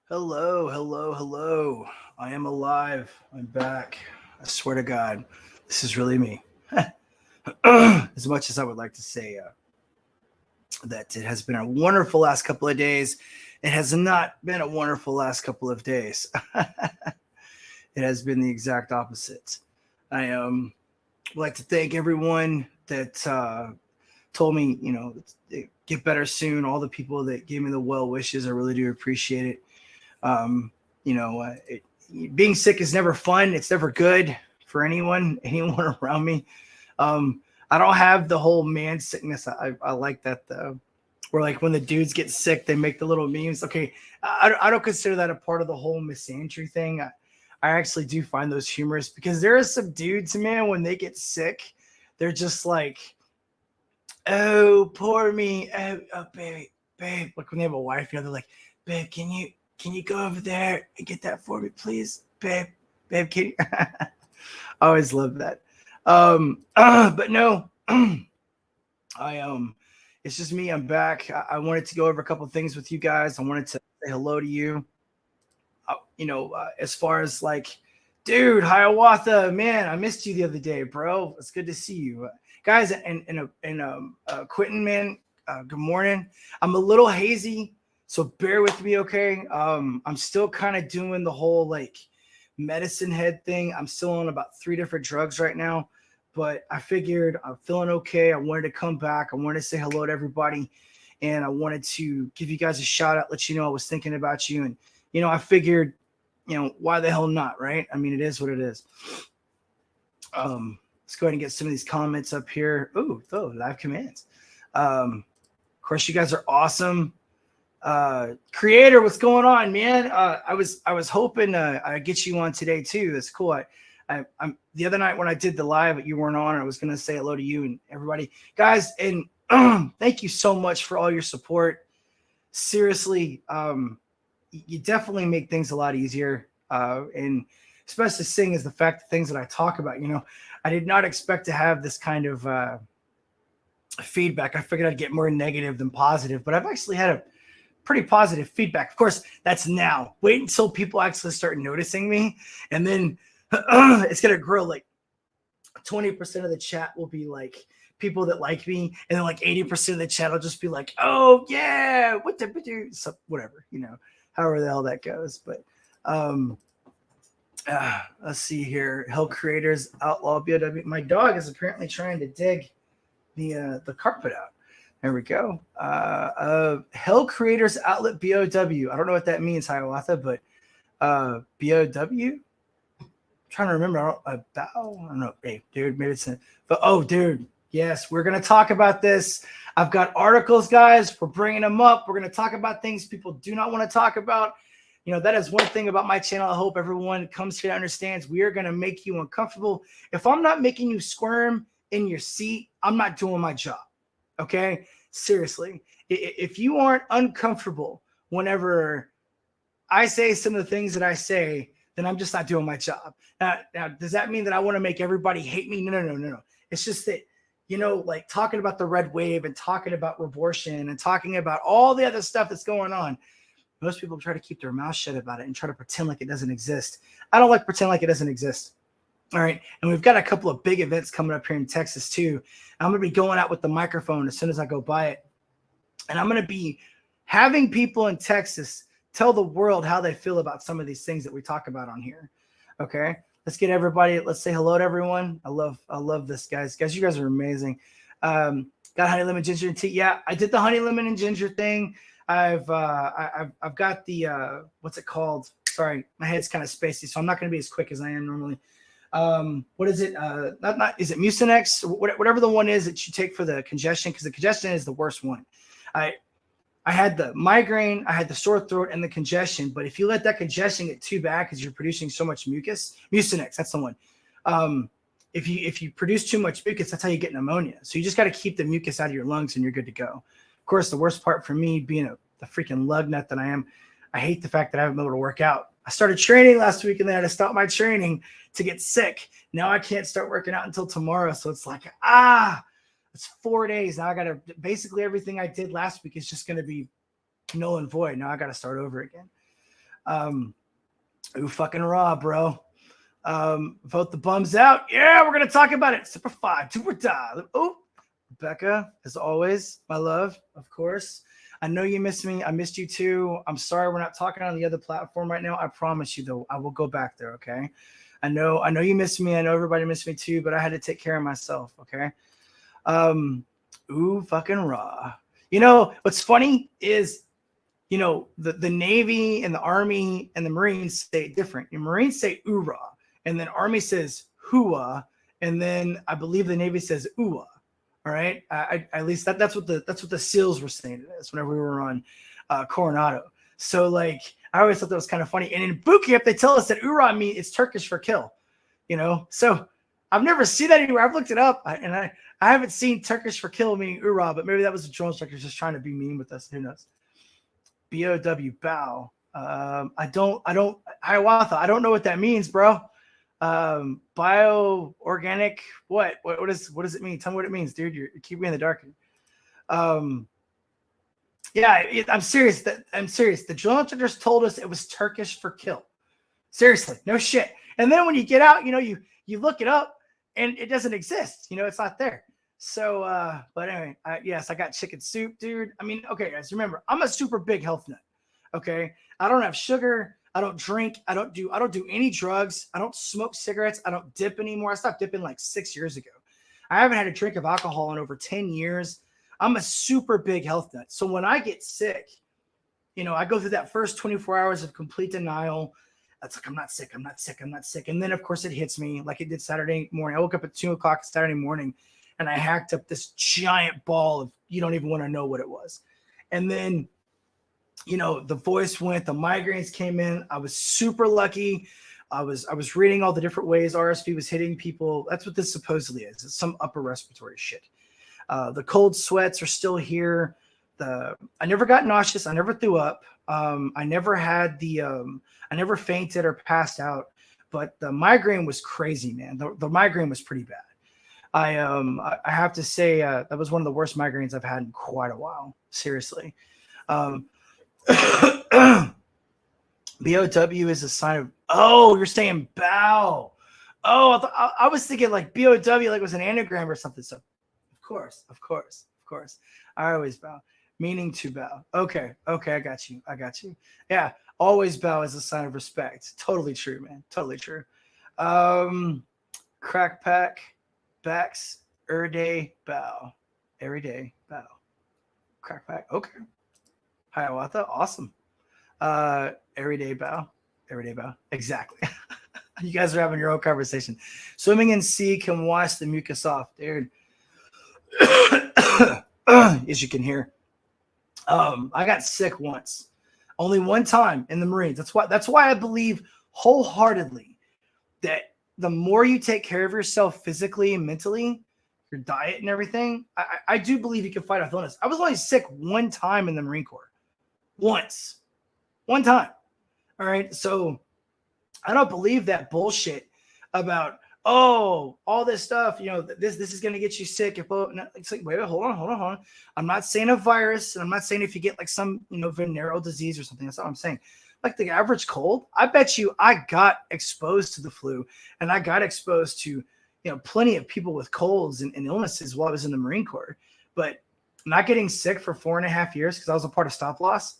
Hello, hello, hello. I am alive. I'm back. I swear to God, this is really me. As much as I would like to say that it has been a wonderful last couple of days, it has not been a wonderful last couple of days. It has been the exact opposite. I would like to thank everyone that told me, get better soon. All the people that gave me the well wishes, I really do appreciate it. Um, Being sick is never fun. It's never good for anyone around me. Um, I don't have the whole man sickness. I like that though. Where like when the dudes get sick, they make the little memes. Okay, I don't consider that a part of the whole misandry thing. I actually do find those humorous because there are some dudes, man, when they get sick, they're just like, oh, poor me. Oh, baby, babe. Like when they have a wife, they're like, babe, can you go over there and get that for me, please, babe, babe, can you? I always love that. But no, I it's just me. I'm back. I wanted to go over a couple of things with you guys. I wanted to say hello to you. As far as like, dude, Hiawatha, man, I missed you the other day, bro. It's good to see you, guys. And Quentin, man, good morning. I'm a little hazy, so bear with me, okay? I'm still kind of doing the whole like medicine head thing. I'm still on about 3 different drugs right now, but I figured I'm feeling okay. I wanted to come back. I wanted to say hello to everybody, and I wanted to give you guys a shout out, let you know I was thinking about you, and I figured, why the hell not, right? I mean, it is what it is. Let's go ahead and get some of these comments up here. Ooh, live commands. Of course, you guys are awesome. Creator, what's going on, man? I was hoping I get you on today too. That's cool. I'm the other night when I did the live, you weren't on. I was gonna say hello to you and everybody, guys, and thank you so much for all your support. Seriously, you definitely make things a lot easier. And especially seeing as the fact that things that I talk about, I did not expect to have this kind of feedback. I figured I'd get more negative than positive, but I've actually had a pretty positive feedback. Of course, that's now. Wait until people actually start noticing me, and then it's gonna grow. Like 20% of the chat will be like people that like me, and then like 80% of the chat will just be like, "Oh yeah, what the do?" So whatever, however the hell that goes. But um, let's see here. Hell creators outlaw BOW. My dog is apparently trying to dig the carpet out. There we go. Hell Creators Outlet BOW. I don't know what that means, Hiawatha, but BOW? I'm trying to remember. I don't know. Hey, dude, maybe it's but oh, dude, yes, we're gonna talk about this. I've got articles, guys. We're bringing them up. We're gonna talk about things people do not want to talk about. That is one thing about my channel. I hope everyone comes here and understands. We are gonna make you uncomfortable. If I'm not making you squirm in your seat, I'm not doing my job. Okay, seriously, if you aren't uncomfortable whenever I say some of the things that I say, then I'm just not doing my job. Now, does that mean that I want to make everybody hate me? No. It's just that, like talking about the red wave and talking about abortion and talking about all the other stuff that's going on. Most people try to keep their mouth shut about it and try to pretend like it doesn't exist. I don't like pretend like it doesn't exist. All right. And we've got a couple of big events coming up here in Texas too. I'm going to be going out with the microphone as soon as I go by it. And I'm going to be having people in Texas tell the world how they feel about some of these things that we talk about on here. Okay. Let's get everybody. Let's say hello to everyone. I love this, guys. Guys, you guys are amazing. Got honey, lemon, ginger, and tea. Yeah, I did the honey, lemon, and ginger thing. I've got the what's it called? Sorry, my head's kind of spacey, so I'm not going to be as quick as I am normally. What is it? Not is it Mucinex? Whatever the one is that you take for the congestion, because the congestion is the worst one. I had the migraine, I had the sore throat, and the congestion. But if you let that congestion get too bad because you're producing so much mucus, Mucinex, that's the one. If you produce too much mucus, that's how you get pneumonia. So you just got to keep the mucus out of your lungs, and you're good to go. Of course, the worst part for me, being the freaking lug nut that I am, I hate the fact that I haven't been able to work out. I started training last week, and then I had to stop my training to get sick. Now I can't start working out until tomorrow. So it's like, it's 4 days. Now I got to, basically everything I did last week is just going to be null and void. Now I got to start over again. Ooh, fucking raw, bro. Vote the bums out. Yeah, we're gonna talk about it. Super 5, do or die. Oh, Becca, as always, my love, of course. I know you missed me. I missed you too. I'm sorry we're not talking on the other platform right now. I promise you though, I will go back there, okay? I know you missed me. I know everybody missed me too, but I had to take care of myself, okay? Ooh, fucking raw. You know, what's funny is, you know, the Navy and the Army and the Marines say it different. The Marines say oorah, and then Army says hooah, and then I believe the Navy says ooah. All right, at least that's what the SEALs were saying to this whenever we were on Coronado. So like, I always thought that was kind of funny. And in boot camp, they tell us that oorah means it's Turkish for kill. You know, so I've never seen that anywhere. I've looked it up, and I haven't seen Turkish for kill meaning oorah, but maybe that was the drill instructor just trying to be mean with us. Who knows? BOW bow. I don't Hiawatha. I don't know what that means, bro. Bio organic. What does it mean? Tell me what it means, dude. You're keeping me in the dark. Yeah, I'm serious. I'm serious. The drill instructors told us it was Turkish for kill. Seriously, no shit. And then when you get out, you know, you look it up and it doesn't exist. You know, it's not there. So, but anyway, yes, I got chicken soup, dude. I mean, okay, guys, remember, I'm a super big health nut. Okay, I don't have sugar. I don't drink. I don't do any drugs. I don't smoke cigarettes. I don't dip anymore. I stopped dipping like 6 years ago. I haven't had a drink of alcohol in over 10 years. I'm a super big health nut. So when I get sick, you know, I go through that first 24 hours of complete denial. It's like, I'm not sick. And then, of course, it hits me like it did Saturday morning. I woke up at 2 o'clock Saturday morning, and I hacked up this giant ball of, you don't even want to know what it was. And then, you know, the voice went, the migraines came in. I was super lucky. I was reading all the different ways RSV was hitting people. That's what this supposedly is. It's some upper respiratory shit. The cold sweats are still here. I never got nauseous. I never threw up. I never had I never fainted or passed out, but the migraine was crazy, man. The migraine was pretty bad. I have to say that was one of the worst migraines I've had in quite a while. Seriously. BOW is a sign of, oh, you're saying bow. Oh, I was thinking like BOW like it was an anagram or something. So of course. I always bow, meaning to bow. Okay, I got you. Yeah, always bow is a sign of respect. Totally true, man. Totally true. Crack pack, backs, everyday bow. Everyday bow. Crack pack, okay. Hiawatha, awesome. Everyday bow. Exactly. You guys are having your own conversation. Swimming in sea can wash the mucus off, dude. As you can hear. I got sick once. Only one time in the Marines. That's why I believe wholeheartedly that the more you take care of yourself physically and mentally, your diet and everything, I do believe you can fight off illness. I was only sick one time in the Marine Corps. One time. All right. So I don't believe that bullshit about, oh, all this stuff, you know, this is going to get you sick. It's like, wait, hold on. I'm not saying a virus, and I'm not saying if you get like some, you know, venereal disease or something. That's not what I'm saying. Like the average cold, I bet you I got exposed to the flu, and I got exposed to, you know, plenty of people with colds and illnesses while I was in the Marine Corps. But not getting sick for 4.5 years because I was a part of stop loss.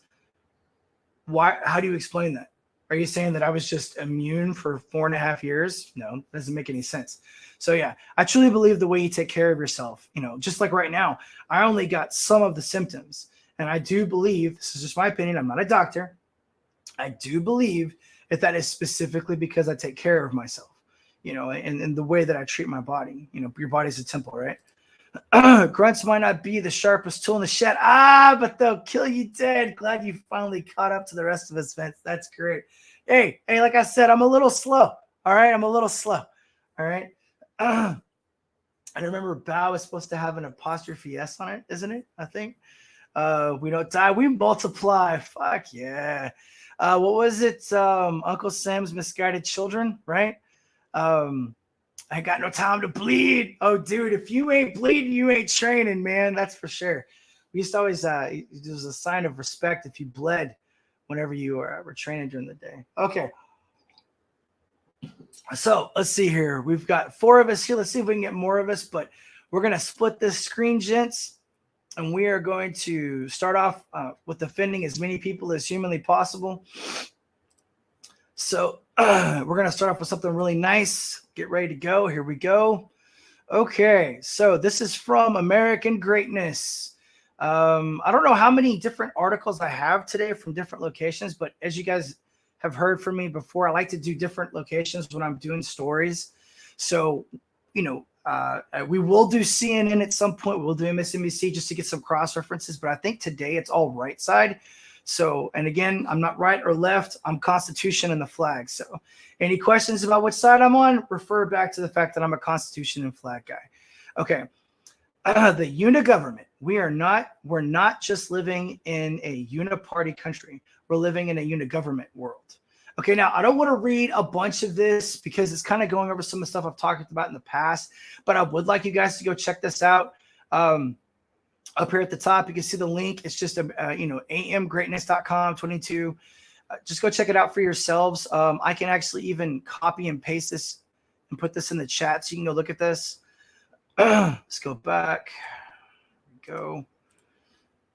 Why? How do you explain that? Are you saying that I was just immune for 4.5 years? No, that doesn't make any sense. So yeah, I truly believe the way you take care of yourself, you know, just like right now, I only got some of the symptoms. And I do believe, this is just my opinion, I'm not a doctor. I do believe that is specifically because I take care of myself, you know, and the way that I treat my body. You know, your body's a temple, right? Grunts might not be the sharpest tool in the shed. But they'll kill you dead. Glad you finally caught up to the rest of us, Vince. That's great. Hey, like I said, I'm a little slow. All right, I'm a little slow. All right. I remember bow is supposed to have an apostrophe S on it, isn't it? I think. We don't die, we multiply. Fuck yeah. What was it? Uncle Sam's Misguided Children, right? I got no time to bleed. Oh, dude, if you ain't bleeding, you ain't training, man. That's for sure. We used to always, it was a sign of respect if you bled whenever you were training during the day. Okay. So let's see here. We've got 4 of us here. Let's see if we can get more of us, but we're going to split this screen, gents, and we are going to start off with offending as many people as humanly possible. So we're going to start off with something really nice. Get ready to go. Here we go. Okay, so this is from American Greatness. I don't know how many different articles I have today from different locations, but as you guys have heard from me before, I like to do different locations when I'm doing stories. So, you know, we will do CNN at some point. We'll do MSNBC just to get some cross references, but I think today it's all right side. So, and again, I'm not right or left. I'm Constitution and the flag. So any questions about which side I'm on, refer back to the fact that I'm a Constitution and flag guy. Okay. The unigovernment. We're not just living in a uniparty country. We're living in a unigovernment world. Okay, now I don't want to read a bunch of this because it's kind of going over some of the stuff I've talked about in the past, but I would like you guys to go check this out. Up here at the top, you can see the link. It's just amgreatness.com 22. Just go check it out for yourselves. I can actually even copy and paste this and put this in the chat so you can go look at this. Let's go back. Go.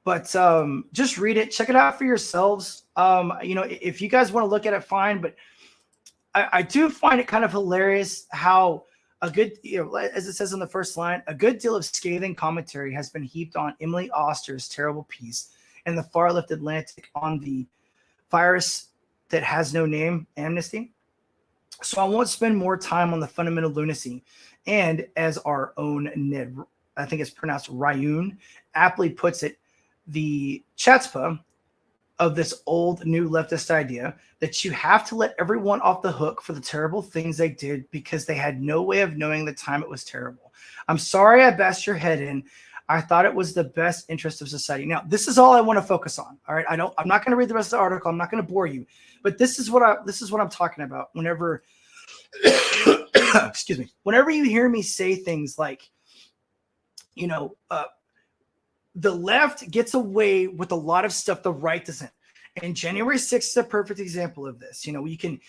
But just read it. Check it out for yourselves. If you guys want to look at it, fine. But I do find it kind of hilarious how a good, as it says in the first line, a good deal of scathing commentary has been heaped on Emily Oster's terrible piece in the far-left Atlantic on the virus that has no name, amnesty. So I won't spend more time on the fundamental lunacy. And as our own Ned, I think it's pronounced Ryan, aptly puts it, the chutzpah of this old new leftist idea that you have to let everyone off the hook for the terrible things they did because they had no way of knowing the time it was terrible. I'm sorry I bashed your head in. I thought it was the best interest of society. Now, this is all I want to focus on. All right. I'm not going to read the rest of the article. I'm not going to bore you, but this is what I'm talking about whenever excuse me, whenever you hear me say things like, the left gets away with a lot of stuff the right doesn't. And January 6th is a perfect example of this. You can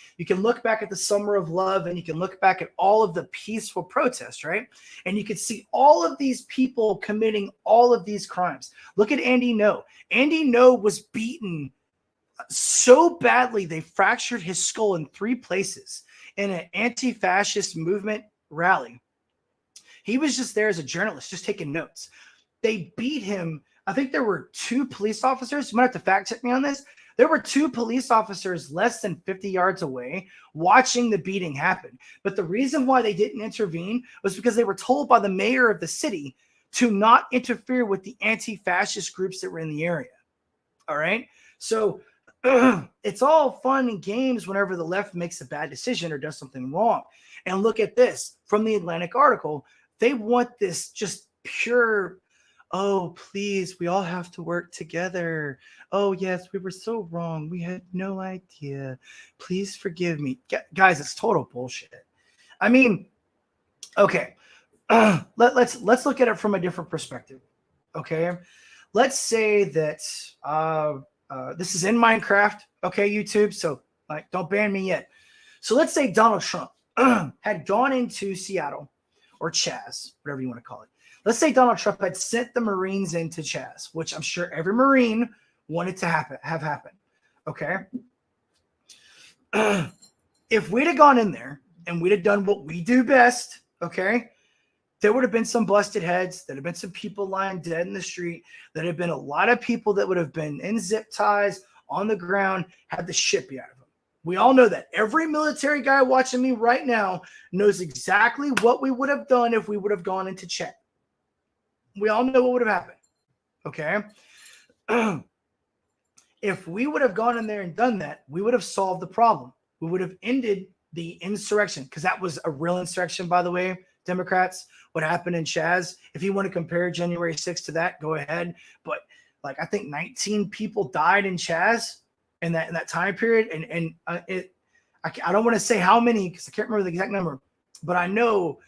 look back at the Summer of Love and you can look back at all of the peaceful protests, right? And you can see all of these people committing all of these crimes. Look at Andy Ngo. Andy Ngo was beaten so badly they fractured his skull in 3 places in an anti-fascist movement rally. He was just there as a journalist, just taking notes. They beat him. I think there were 2 police officers. You might have to fact check me on this. There were 2 police officers less than 50 yards away watching the beating happen. But the reason why they didn't intervene was because they were told by the mayor of the city to not interfere with the anti-fascist groups that were in the area. All right. So it's all fun and games whenever the left makes a bad decision or does something wrong. And look at this from the Atlantic article. They want this just pure, oh, please, we all have to work together. Oh, yes, we were so wrong. We had no idea. Please forgive me. Guys, it's total bullshit. I mean, okay, let's look at it from a different perspective, okay? Let's say that this is in Minecraft, okay, YouTube, so don't ban me yet. So let's say Donald Trump had gone into Seattle or Chaz, whatever you want to call it. Let's say Donald Trump had sent the Marines into Chaz, which I'm sure every Marine wanted to have happen. Okay. If we'd have gone in there and we'd have done what we do best, okay, there would have been some busted heads. There'd have been some people lying dead in the street. There'd have been a lot of people that would have been in zip ties on the ground, had the shit beat out of them. We all know that. Every military guy watching me right now knows exactly what we would have done if we would have gone into Chaz. We all know what would have happened, okay? If we would have gone in there and done that, we would have solved the problem. We would have ended the insurrection, because that was a real insurrection, by the way, Democrats, what happened in Chaz. If you want to compare January 6th to that, go ahead. But I think 19 people died in Chaz in that time period. And I don't want to say how many, because I can't remember the exact number, but I know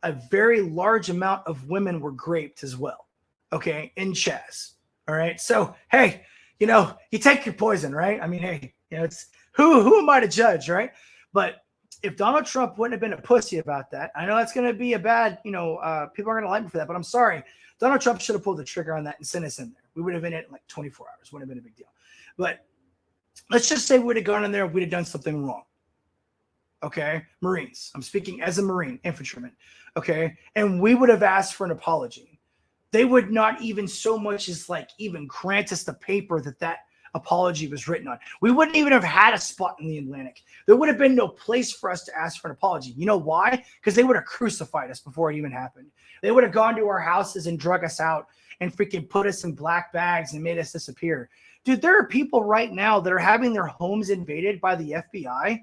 a very large amount of women were raped as well, okay, in Chaz. All right. So, hey, you take your poison, right? I mean, hey, it's who am I to judge, right? But if Donald Trump wouldn't have been a pussy about that, I know that's going to be a bad, people are going to like me for that, but I'm sorry. Donald Trump should have pulled the trigger on that and sent us in there. We would have been in like 24 hours. Wouldn't have been a big deal. But let's just say we would have gone in there, we'd have done something wrong. Okay, Marines. I'm speaking as a Marine, infantryman. Okay, and we would have asked for an apology. They would not even so much as like even grant us the paper that apology was written on. We wouldn't even have had a spot in the Atlantic. There would have been no place for us to ask for an apology. You know why? Because they would have crucified us before it even happened. They would have gone to our houses and drug us out and freaking put us in black bags and made us disappear. Dude, there are people right now that are having their homes invaded by the FBI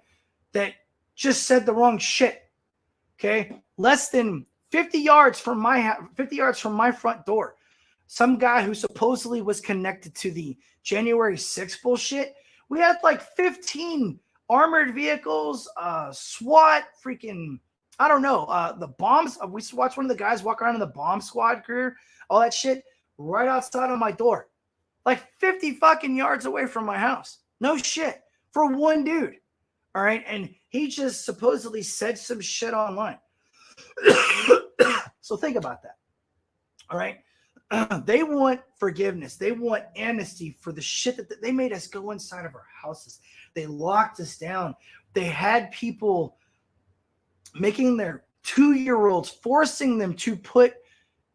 that just said the wrong shit. Okay, less than 50 yards from my front door, some guy who supposedly was connected to the January 6th bullshit. We had like 15 armored vehicles, SWAT, freaking, I don't know, the bombs. We used to watch one of the guys walk around in the bomb squad career, all that shit, right outside of my door, like 50 fucking yards away from my house. No shit, for one dude. All right, and he just supposedly said some shit online. So think about that. All right. They want forgiveness. They want amnesty for the shit that they made us go inside of our houses. They locked us down. They had people making their 2-year-olds, forcing them to put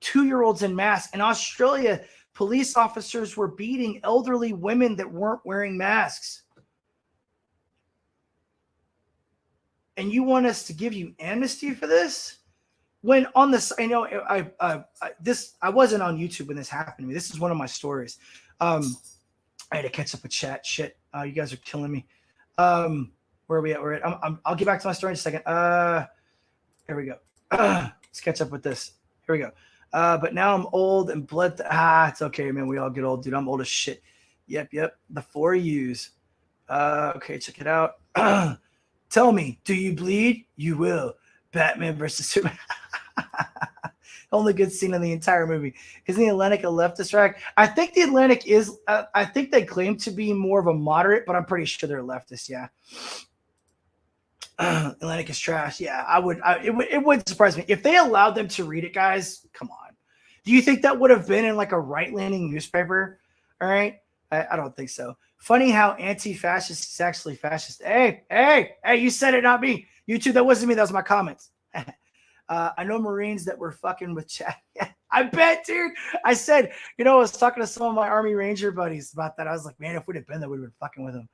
2-year-olds in masks. In Australia, police officers were beating elderly women that weren't wearing masks. And you want us to give you amnesty for this? When on this, I know I wasn't on YouTube when this happened to me. This is one of my stories. I had to catch up with chat. Shit, you guys are killing me. Where are we at? I'll get back to my story in a second. Here we go. Let's catch up with this. Here we go. But now I'm old and blood. It's okay, man. We all get old, dude. I'm old as shit. Yep. The 4 U's. Okay, check it out. Tell me, do you bleed? You will. Batman versus Superman. Only good scene in the entire movie. Isn't the Atlantic a leftist rag? I think the Atlantic is. I think they claim to be more of a moderate, but I'm pretty sure they're leftist. Yeah. Atlantic is trash. Yeah, it would surprise me if they allowed them to read it, guys. Come on. Do you think that would have been in like a right-leaning newspaper? All right. I don't think so. Funny how anti-fascist is actually fascist. Hey, you said it, not me. YouTube, that wasn't me. That was my comments. I know Marines that were fucking with chat. I bet, dude. I said, I was talking to some of my Army Ranger buddies about that. I was like, man, if we'd have been there, we'd have been fucking with them.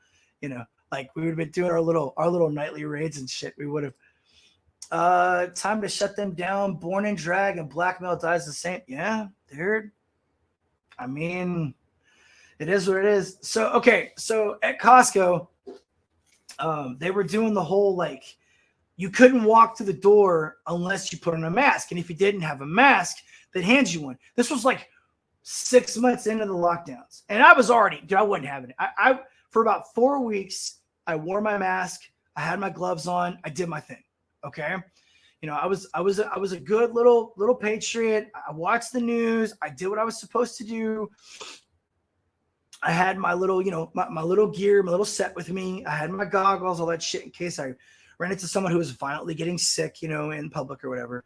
Like we would have been doing our little nightly raids and shit. We would have. Time to shut them down. Born in drag and blackmail dies the same. Yeah, dude. I mean, it is what it is. So, okay. So at Costco, they were doing the whole, like, you couldn't walk through the door unless you put on a mask. And if you didn't have a mask, they'd hand you one. This was like 6 months into the lockdowns. And I was already, dude, I wasn't having it. I for about 4 weeks, I wore my mask. I had my gloves on. I did my thing. Okay. I was a good little patriot. I watched the news. I did what I was supposed to do. I had my little, my little gear, my little set with me. I had my goggles, all that shit in case I ran into someone who was violently getting sick, in public or whatever.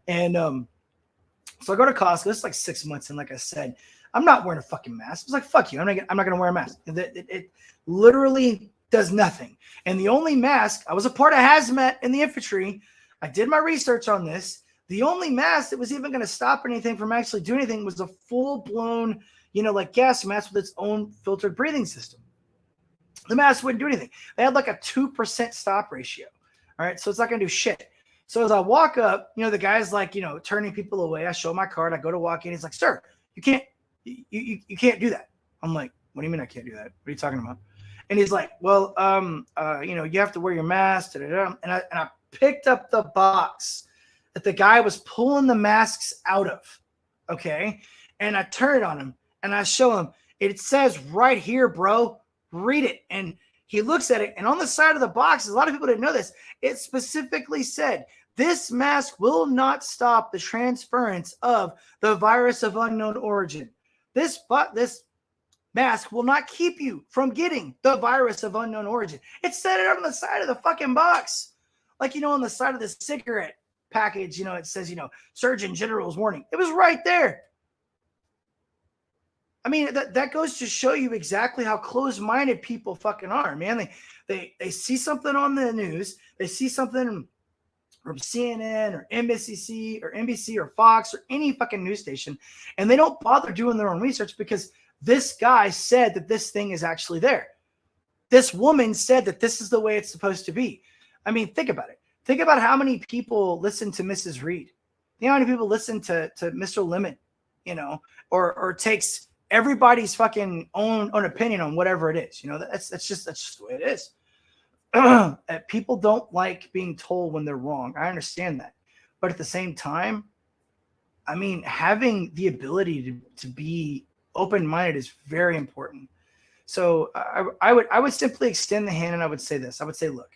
And so I go to Costco. This is like 6 months, and like I said, I'm not wearing a fucking mask. I was like, fuck you. I'm not gonna wear a mask. It literally does nothing. And the only mask, I was a part of hazmat in the infantry. I did my research on this. The only mask that was even going to stop anything from actually doing anything was a full-blown, like gas mask with its own filtered breathing system. The mask wouldn't do anything. They had like a 2% stop ratio. All right. So it's not going to do shit. So as I walk up, the guy's like, turning people away. I show my card. I go to walk in. He's like, sir, you can't do that. I'm like, what do you mean I can't do that? What are you talking about? And he's like, well, you have to wear your mask. And I picked up the box that the guy was pulling the masks out of. Okay. And I turn it on him and I show him, it says right here, bro, read it. And he looks at it. And on the side of the box, a lot of people didn't know this. It specifically said, this mask will not stop the transference of the virus of unknown origin. this mask will not keep you from getting the virus of unknown origin. It said it on the side of the fucking box. Like, on the side of the cigarette package, it says, Surgeon General's warning. It was right there. I mean, that goes to show you exactly how closed-minded people fucking are, man. They see something on the news. They see something from CNN or NBC or Fox or any fucking news station, and they don't bother doing their own research because this guy said that this thing is actually there. This woman said that this is the way it's supposed to be. I mean, think about it. Think about how many people listen to Mrs. Reed. Think how many people listen to Mr. Lemon, or takes everybody's fucking own opinion on whatever it is. That's just the way it is. People don't like being told when they're wrong. I understand that. But at the same time, I mean, having the ability to be open-minded is very important. So I would simply extend the hand, and I would say this. I would say, look,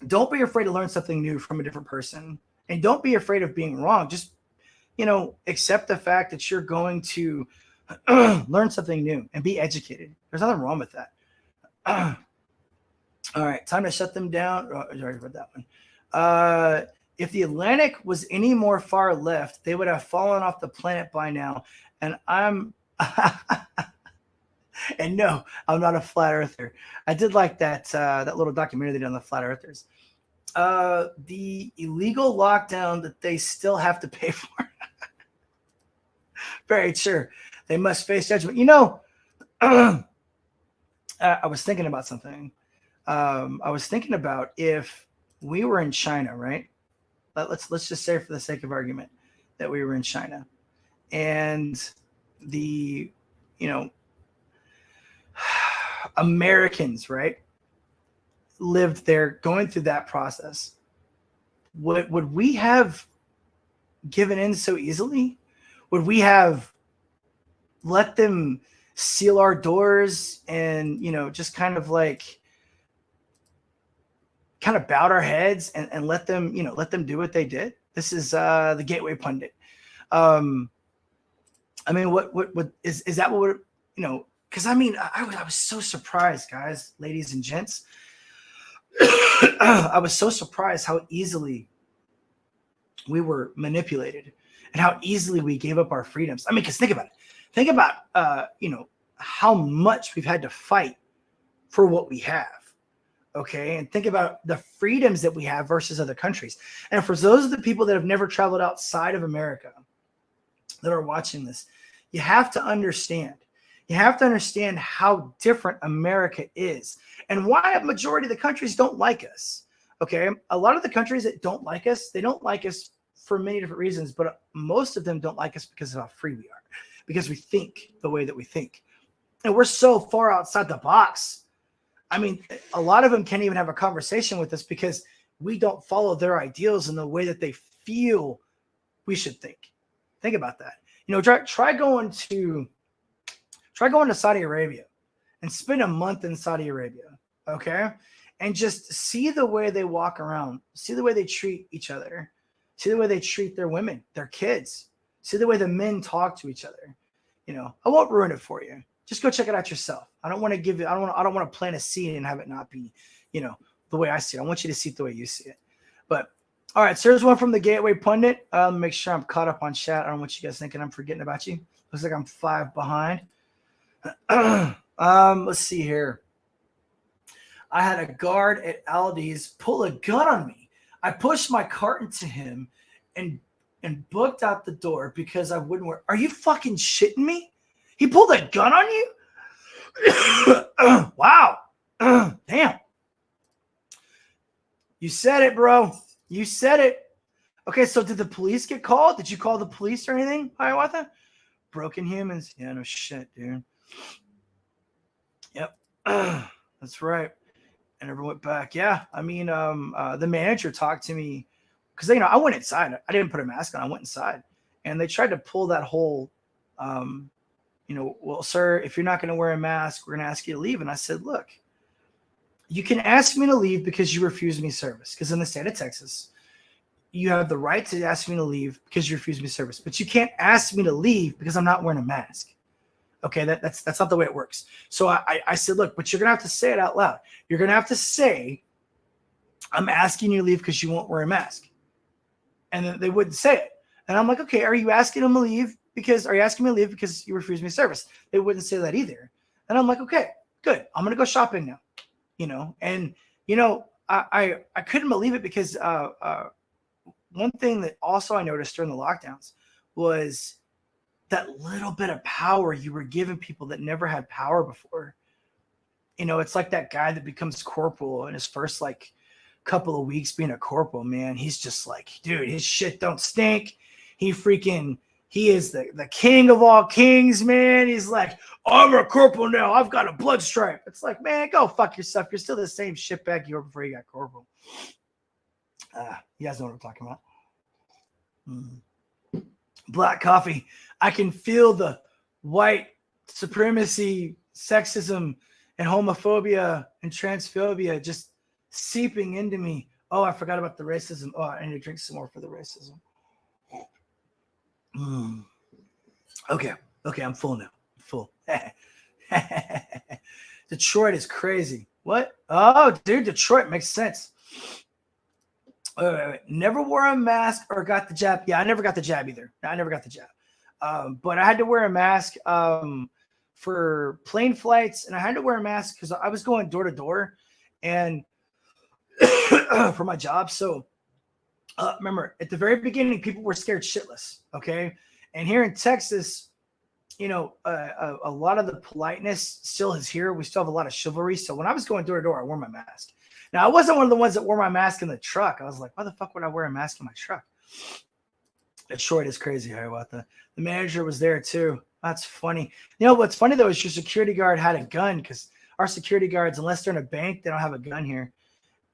don't be afraid to learn something new from a different person, and don't be afraid of being wrong. Just, accept the fact that you're going to learn something new and be educated. There's nothing wrong with that. All right, time to shut them down. Oh, I already read that one. If the Atlantic was any more far left, they would have fallen off the planet by now. And I'm and no, I'm not a flat earther. I did like that little documentary they did on the flat earthers. The illegal lockdown that they still have to pay for. Very true. They must face judgment. I was thinking about something. I was thinking about if we were in China, right? Let's just say, for the sake of argument, that we were in China, and the Americans, right, lived there, going through that process. Would we have given in so easily? Would we have let them seal our doors and just kind of bowed our heads and let them do what they did? This is the Gateway Pundit. I mean, what is that? What would, because I mean, I was so surprised, guys, ladies and gents. I was so surprised how easily we were manipulated and how easily we gave up our freedoms. I mean, because think about it. Think about how much we've had to fight for what we have. Okay, and think about the freedoms that we have versus other countries. And for those of the people that have never traveled outside of America that are watching this, you have to understand. You have to understand how different America is and why a majority of the countries don't like us. Okay, a lot of the countries that don't like us, they don't like us for many different reasons, but most of them don't like us because of how free we are, because we think the way that we think. And we're so far outside the box. I mean, a lot of them can't even have a conversation with us because we don't follow their ideals in the way that they feel we should think. Think about that. Try going to Saudi Arabia and spend a month in Saudi Arabia, okay? And just see the way they walk around, see the way they treat each other, see the way they treat their women, their kids, see the way the men talk to each other. I won't ruin it for you. Just go check it out yourself. I don't want to plant a seed and have it not be, the way I see it. I want you to see it the way you see it. But all right, so here's one from the Gateway Pundit. Make sure I'm caught up on chat. I don't want you guys thinking I'm forgetting about you. Looks like I'm 5 behind. Let's see here. I had a guard at Aldi's pull a gun on me. I pushed my cart into him and booked out the door because I wouldn't wear. Are you fucking shitting me? He pulled a gun on you? Wow. Damn. You said it, bro. You said it. Okay, so did the police get called? Did you call the police or anything, Hiawatha? Broken humans? Yeah, no shit, dude. Yep. That's right. And everyone went back. Yeah, I mean, the manager talked to me because, I went inside. I didn't put a mask on. I went inside. And they tried to pull that whole, well, sir, if you're not going to wear a mask, we're going to ask you to leave. And I said, look, you can ask me to leave because you refuse me service. Because in the state of Texas, you have the right to ask me to leave because you refuse me service, but you can't ask me to leave because I'm not wearing a mask. Okay, that's not the way it works. So I said, look, but you're gonna have to say it out loud. You're gonna have to say, I'm asking you to leave because you won't wear a mask. And then they wouldn't say it. And I'm like, okay, are you asking them to leave because you refuse me service? They wouldn't say that either. And I'm like, okay, good. I'm gonna go shopping now. And I couldn't believe it because one thing that also I noticed during the lockdowns was that little bit of power you were giving people that never had power before. It's like that guy that becomes corporal in his first couple of weeks being a corporal, man. He's just like, dude, his shit don't stink. He is the king of all kings, man. He's like, I'm a corporal now. I've got a blood stripe. It's like, man, go fuck yourself. You're still the same shitbag you were before you got corporal. You guys know what I'm talking about. Black coffee. I can feel the white supremacy, sexism, and homophobia and transphobia just seeping into me. Oh, I forgot about the racism. Oh, I need to drink some more for the racism. Okay, I'm full now. Full. Detroit is crazy. What? Oh, dude, Detroit makes sense. Wait. Never wore a mask or got the jab. Yeah, I never got the jab either. I never got the jab. But I had to wear a mask for plane flights, and I had to wear a mask because I was going door to door and for my job. So remember, at the very beginning, people were scared shitless. Okay. And here in Texas, a lot of the politeness still is here. We still have a lot of chivalry. So when I was going door to door, I wore my mask. Now, I wasn't one of the ones that wore my mask in the truck. I was like, why the fuck would I wear a mask in my truck? Detroit is crazy, Hiawatha. The manager was there too. That's funny. What's funny though is your security guard had a gun because our security guards, unless they're in a bank, they don't have a gun here.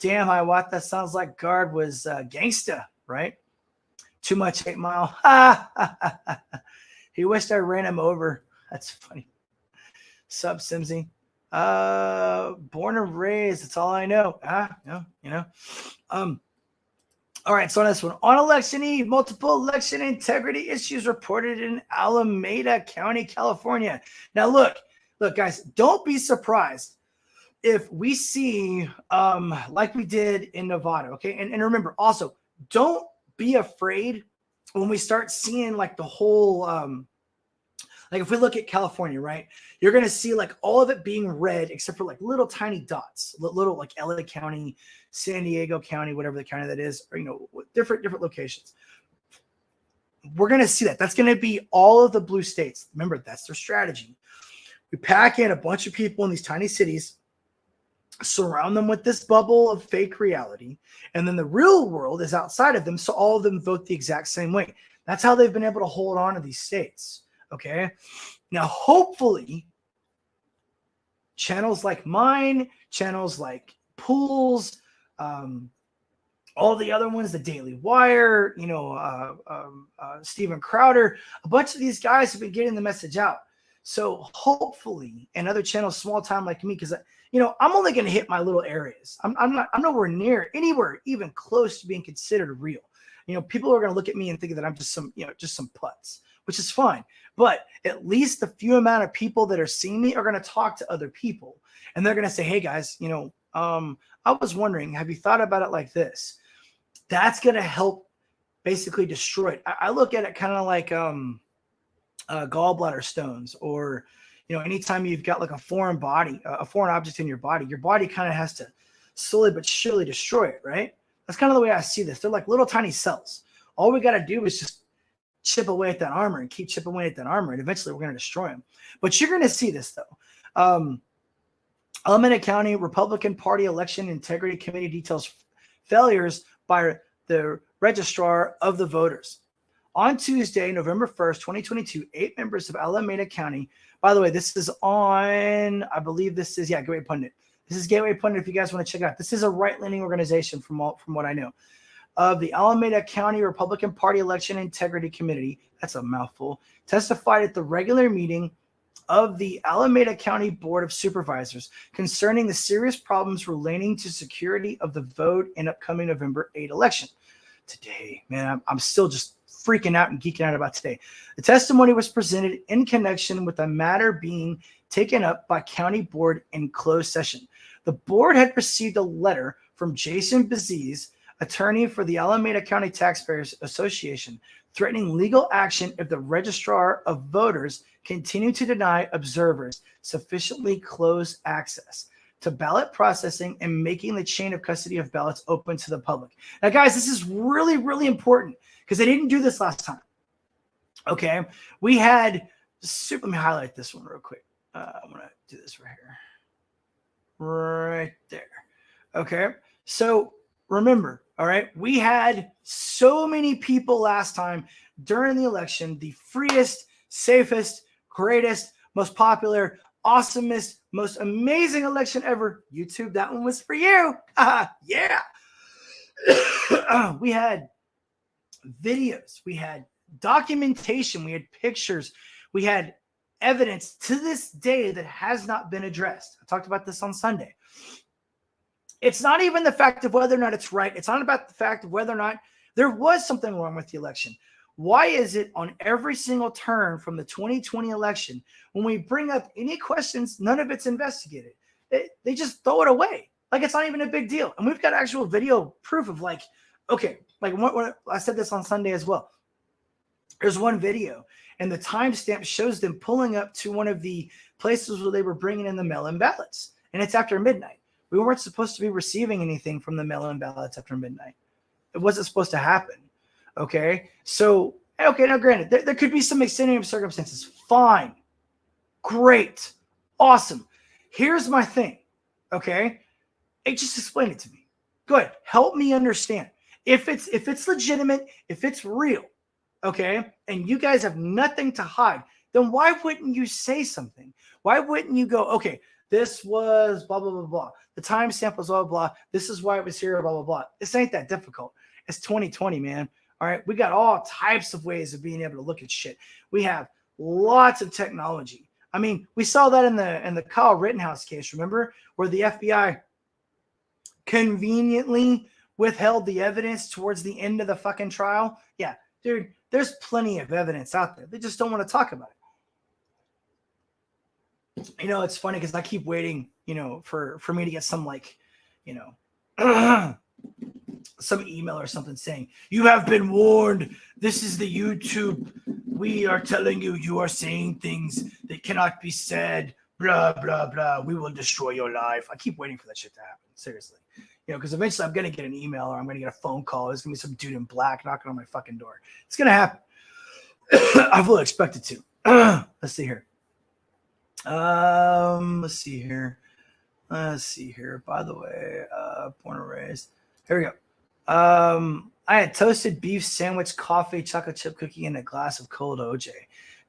Damn, Hiawatha, sounds like guard was gangsta, right? Too much 8 Mile. He wished I ran him over. That's funny. Sub Simsy. Born and raised. That's all I know. All right. So on this one, on election eve, multiple election integrity issues reported in Alameda County, California. Now, look, guys, don't be surprised if we see like we did in Nevada. Okay. And remember also, don't be afraid when we start seeing the whole, if we look at California, right, you're going to see all of it being red, except for little tiny dots, little LA County, San Diego County, whatever the county that is, or, different locations. We're going to see that. That's going to be all of the blue states. Remember, that's their strategy. We pack in a bunch of people in these tiny cities, surround them with this bubble of fake reality, and then the real world is outside of them, so all of them vote the exact same way. That's how they've been able to hold on to these states. Okay, now hopefully channels like mine, channels like Pools, all the other ones, the Daily Wire, Steven Crowder, a bunch of these guys have been getting the message out. So hopefully, and other channels, small time like me, because I'm only going to hit my little areas. I'm nowhere near anywhere even close to being considered real. People are going to look at me and think that I'm just some putz, which is fine. But at least the few amount of people that are seeing me are going to talk to other people, and they're going to say, hey guys, I was wondering, have you thought about it like this? That's going to help basically destroy it. I look at it kind of like gallbladder stones, or anytime you've got a foreign object in your body kind of has to slowly but surely destroy it, right? That's kind of the way I see this. They're like little tiny cells. All we got to do is just chip away at that armor and keep chipping away at that armor, and eventually we're going to destroy them. But you're going to see this though. Alameda County Republican Party Election Integrity Committee details failures by the registrar of the voters. On Tuesday, November 1st, 2022, 8 members of Alameda County. By the way, this is on, I believe this is, Gateway Pundit. This is Gateway Pundit if you guys want to check it out. This is a right-leaning organization from what I know. Of the Alameda County Republican Party Election Integrity Committee, that's a mouthful, testified at the regular meeting of the Alameda County Board of Supervisors concerning the serious problems relating to security of the vote in upcoming November 8 election. today, man, I'm still just freaking out and geeking out about today. The testimony was presented in connection with a matter being taken up by county board in closed session. The board had received a letter from Jason Baziz, attorney for the Alameda County Taxpayers Association, threatening legal action if the registrar of voters continued to deny observers sufficiently close access to ballot processing and making the chain of custody of ballots open to the public. Now, guys, this is really, really important because they didn't do this last time. Okay, we had, let me highlight this one real quick. I'm going to do this right here. Right there. Okay, so remember, all right, we had so many people last time during the election, the freest, safest, greatest, most popular, awesomest, most amazing election ever. YouTube, that one was for you. Yeah. We had videos, we had documentation, we had pictures, we had evidence to this day that has not been addressed. I talked about this on Sunday. It's not even the fact of whether or not it's right. It's not about the fact of whether or not there was something wrong with the election. Why is it on every single turn from the 2020 election, when we bring up any questions, none of it's investigated? They just throw it away. Like it's not even a big deal. And we've got actual video proof of like, okay, like what I said this on Sunday as well. There's one video and the timestamp shows them pulling up to one of the places where they were bringing in the mail-in ballots. And it's after midnight. We weren't supposed to be receiving anything from the mail-in ballots after midnight. It wasn't supposed to happen. Okay. So, okay. Now granted, there could be some extenuating circumstances. Fine. Great. Awesome. Here's my thing. Okay. Hey, just explain it to me. Go ahead. Help me understand. If it's legitimate, if it's real, okay, and you guys have nothing to hide, then why wouldn't you say something? Why wouldn't you go, okay, this was blah, blah, blah, blah. The timestamp was blah, blah, blah. This is why it was here, blah, blah, blah. This ain't that difficult. It's 2020, man. All right. We got all types of ways of being able to look at shit. We have lots of technology. I mean, we saw that in the Kyle Rittenhouse case, remember, where the FBI conveniently withheld the evidence towards the end of the fucking trial. Yeah, dude, there's plenty of evidence out there. They just don't want to talk about it. You know, it's funny because I keep waiting, you know, for me to get some like, you know, some email or something saying, you have been warned. This is the YouTube. We are telling you, you are saying things that cannot be said. Blah, blah, blah. We will destroy your life. I keep waiting for that shit to happen. Seriously. You know, because eventually I'm going to get an email or I'm going to get a phone call. There's going to be some dude in black knocking on my fucking door. It's going to happen. I fully expect it to. Let's see here. Let's see here. By the way, born and raised. Here we go. I had toasted beef sandwich, coffee, chocolate chip cookie, and a glass of cold OJ.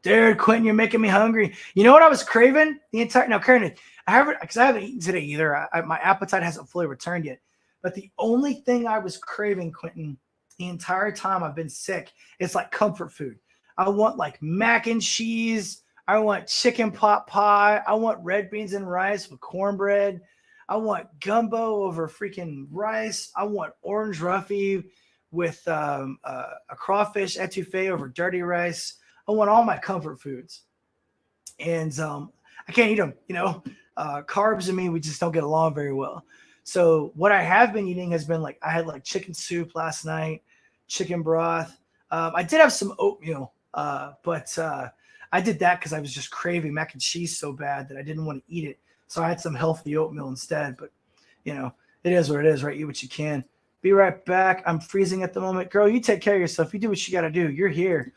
Dude, Quentin, you're making me hungry. You know what I was craving the entire now, Karen, I haven't eaten today either. My appetite hasn't fully returned yet. But the only thing I was craving, Quentin, the entire time I've been sick, is like comfort food. I want like mac and cheese. I want chicken pot pie. I want red beans and rice with cornbread. I want gumbo over freaking rice. I want orange roughy with a crawfish etouffee over dirty rice. I want all my comfort foods. And I can't eat them, you know. Carbs and me, we just don't get along very well. So what I have been eating has been like, I had like chicken soup last night, chicken broth. I did have some oatmeal, but I did that because I was just craving mac and cheese so bad that I didn't want to eat it. So I had some healthy oatmeal instead. But, you know, it is what it is, right? Eat what you can. Be right back. I'm freezing at the moment. Girl, you take care of yourself. You do what you got to do. You're here.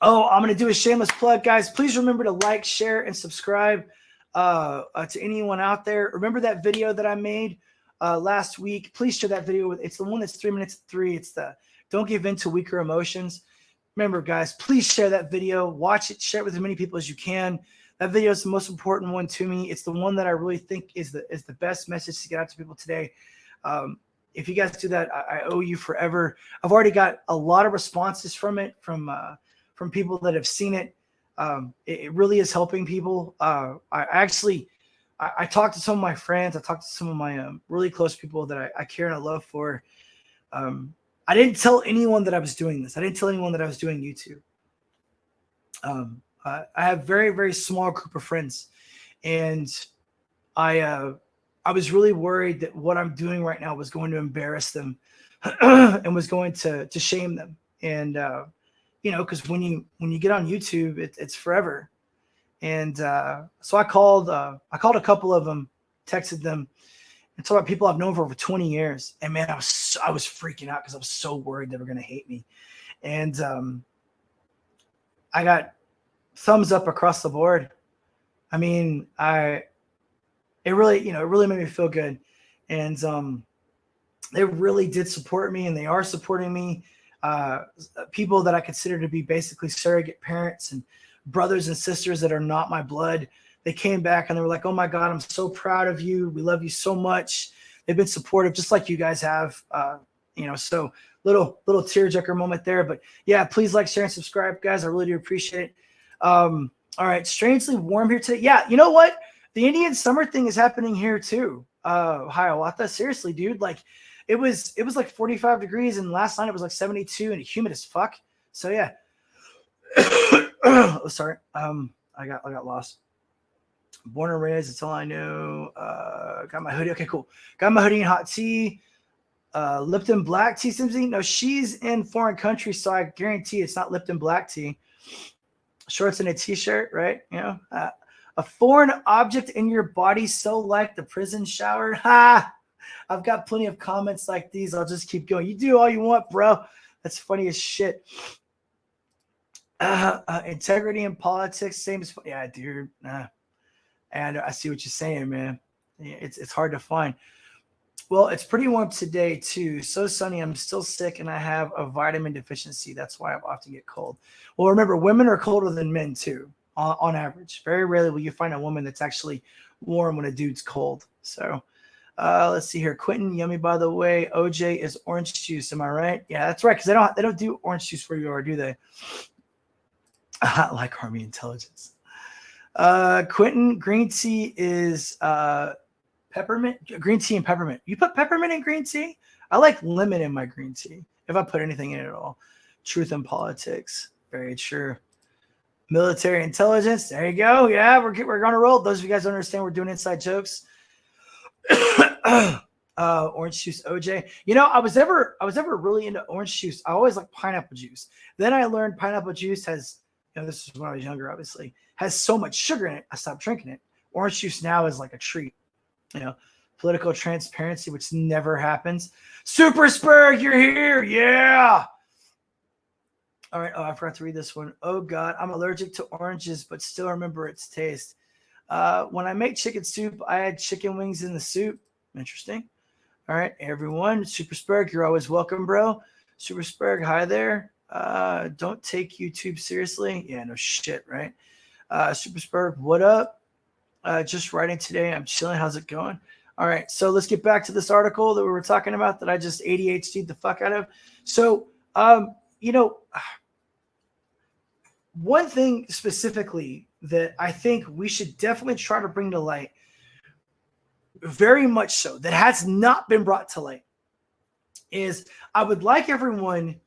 Oh, I'm going to do a shameless plug, guys. Please remember to like, share, and subscribe to anyone out there. Remember that video that I made last week? Please share that video. It's the one that's 3 minutes 3. It's the don't give in to weaker emotions. Remember, guys, please share that video. Watch it. Share it with as many people as you can. That video is the most important one to me. It's the one that I really think is the best message to get out to people today. If you guys do that, I owe you forever. I've already got a lot of responses from it, from people that have seen it. It really is helping people. I talked to some of my friends. I talked to some of my really close people that I care and I love for. I didn't tell anyone that I was doing this. I didn't tell anyone that I was doing YouTube. I have very, very small group of friends, and I was really worried that what I'm doing right now was going to embarrass them and was going to shame them. And because when you get on YouTube, it's forever. And so I called a couple of them, texted them, and talked about people I've known for over 20 years. And man, I was freaking out because I was so worried they were going to hate me. And I got thumbs up across the board. I mean, it really made me feel good. And they really did support me, and they are supporting me. People that I consider to be basically surrogate parents and brothers and sisters that are not my blood. They came back and they were like, "Oh my God, I'm so proud of you. We love you so much." They've been supportive just like you guys have. So little tearjerker moment there. But yeah, please like, share, and subscribe, guys. I really do appreciate it. All right, strangely warm here today. Yeah, you know what? The Indian summer thing is happening here too. Hiawatha, seriously, dude. Like it was like 45 degrees, and last night it was like 72 and humid as fuck. So yeah. Oh, sorry. I got lost. Born and raised, that's all I know. Got my hoodie. Okay, cool. Got my hoodie and hot tea. Lipton black tea, Simsy. No, she's in foreign countries, so I guarantee it's not Lipton black tea. Shorts and a t-shirt, right? A foreign object in your body, so like the prison shower. Ha! I've got plenty of comments like these. I'll just keep going. You do all you want, bro. That's funny as shit. Integrity in politics, same as yeah, dude. And I see what you're saying, man. It's hard to find. Well, it's pretty warm today too. So sunny. I'm still sick, and I have a vitamin deficiency. That's why I often get cold. Well, remember, women are colder than men too, on average. Very rarely will you find a woman that's actually warm when a dude's cold. So let's see here. Quentin, yummy by the way. OJ is orange juice. Am I right? Yeah, that's right. Because they don't do orange juice where you are, do they? I like Army intelligence. Quentin, green tea is peppermint. Green tea and peppermint. You put peppermint in green tea? I like lemon in my green tea, if I put anything in it at all. Truth in politics. Very true. Military intelligence. There you go. Yeah, we're going to roll. Those of you guys don't understand, we're doing inside jokes. Orange juice, OJ. I was ever really into orange juice. I always liked pineapple juice. Then I learned pineapple juice has, this is when I was younger, obviously, has so much sugar in it. I stopped drinking it. Orange juice now is like a treat. Political transparency, which never happens. Super Spurg, you're here. Yeah. All right. Oh, I forgot to read this one. Oh God, I'm allergic to oranges, but still remember its taste. When I make chicken soup, I add chicken wings in the soup. Interesting. All right, everyone. Super Spurg, you're always welcome, bro. Super Spurg, hi there. Don't take YouTube seriously. Yeah, no shit, right? Super Spurg, what up? Just writing today. I'm chilling. How's it going? All right, so let's get back to this article that we were talking about that I just ADHD'd the fuck out of. So, one thing specifically that I think we should definitely try to bring to light, very much so, that has not been brought to light, is I would like everyone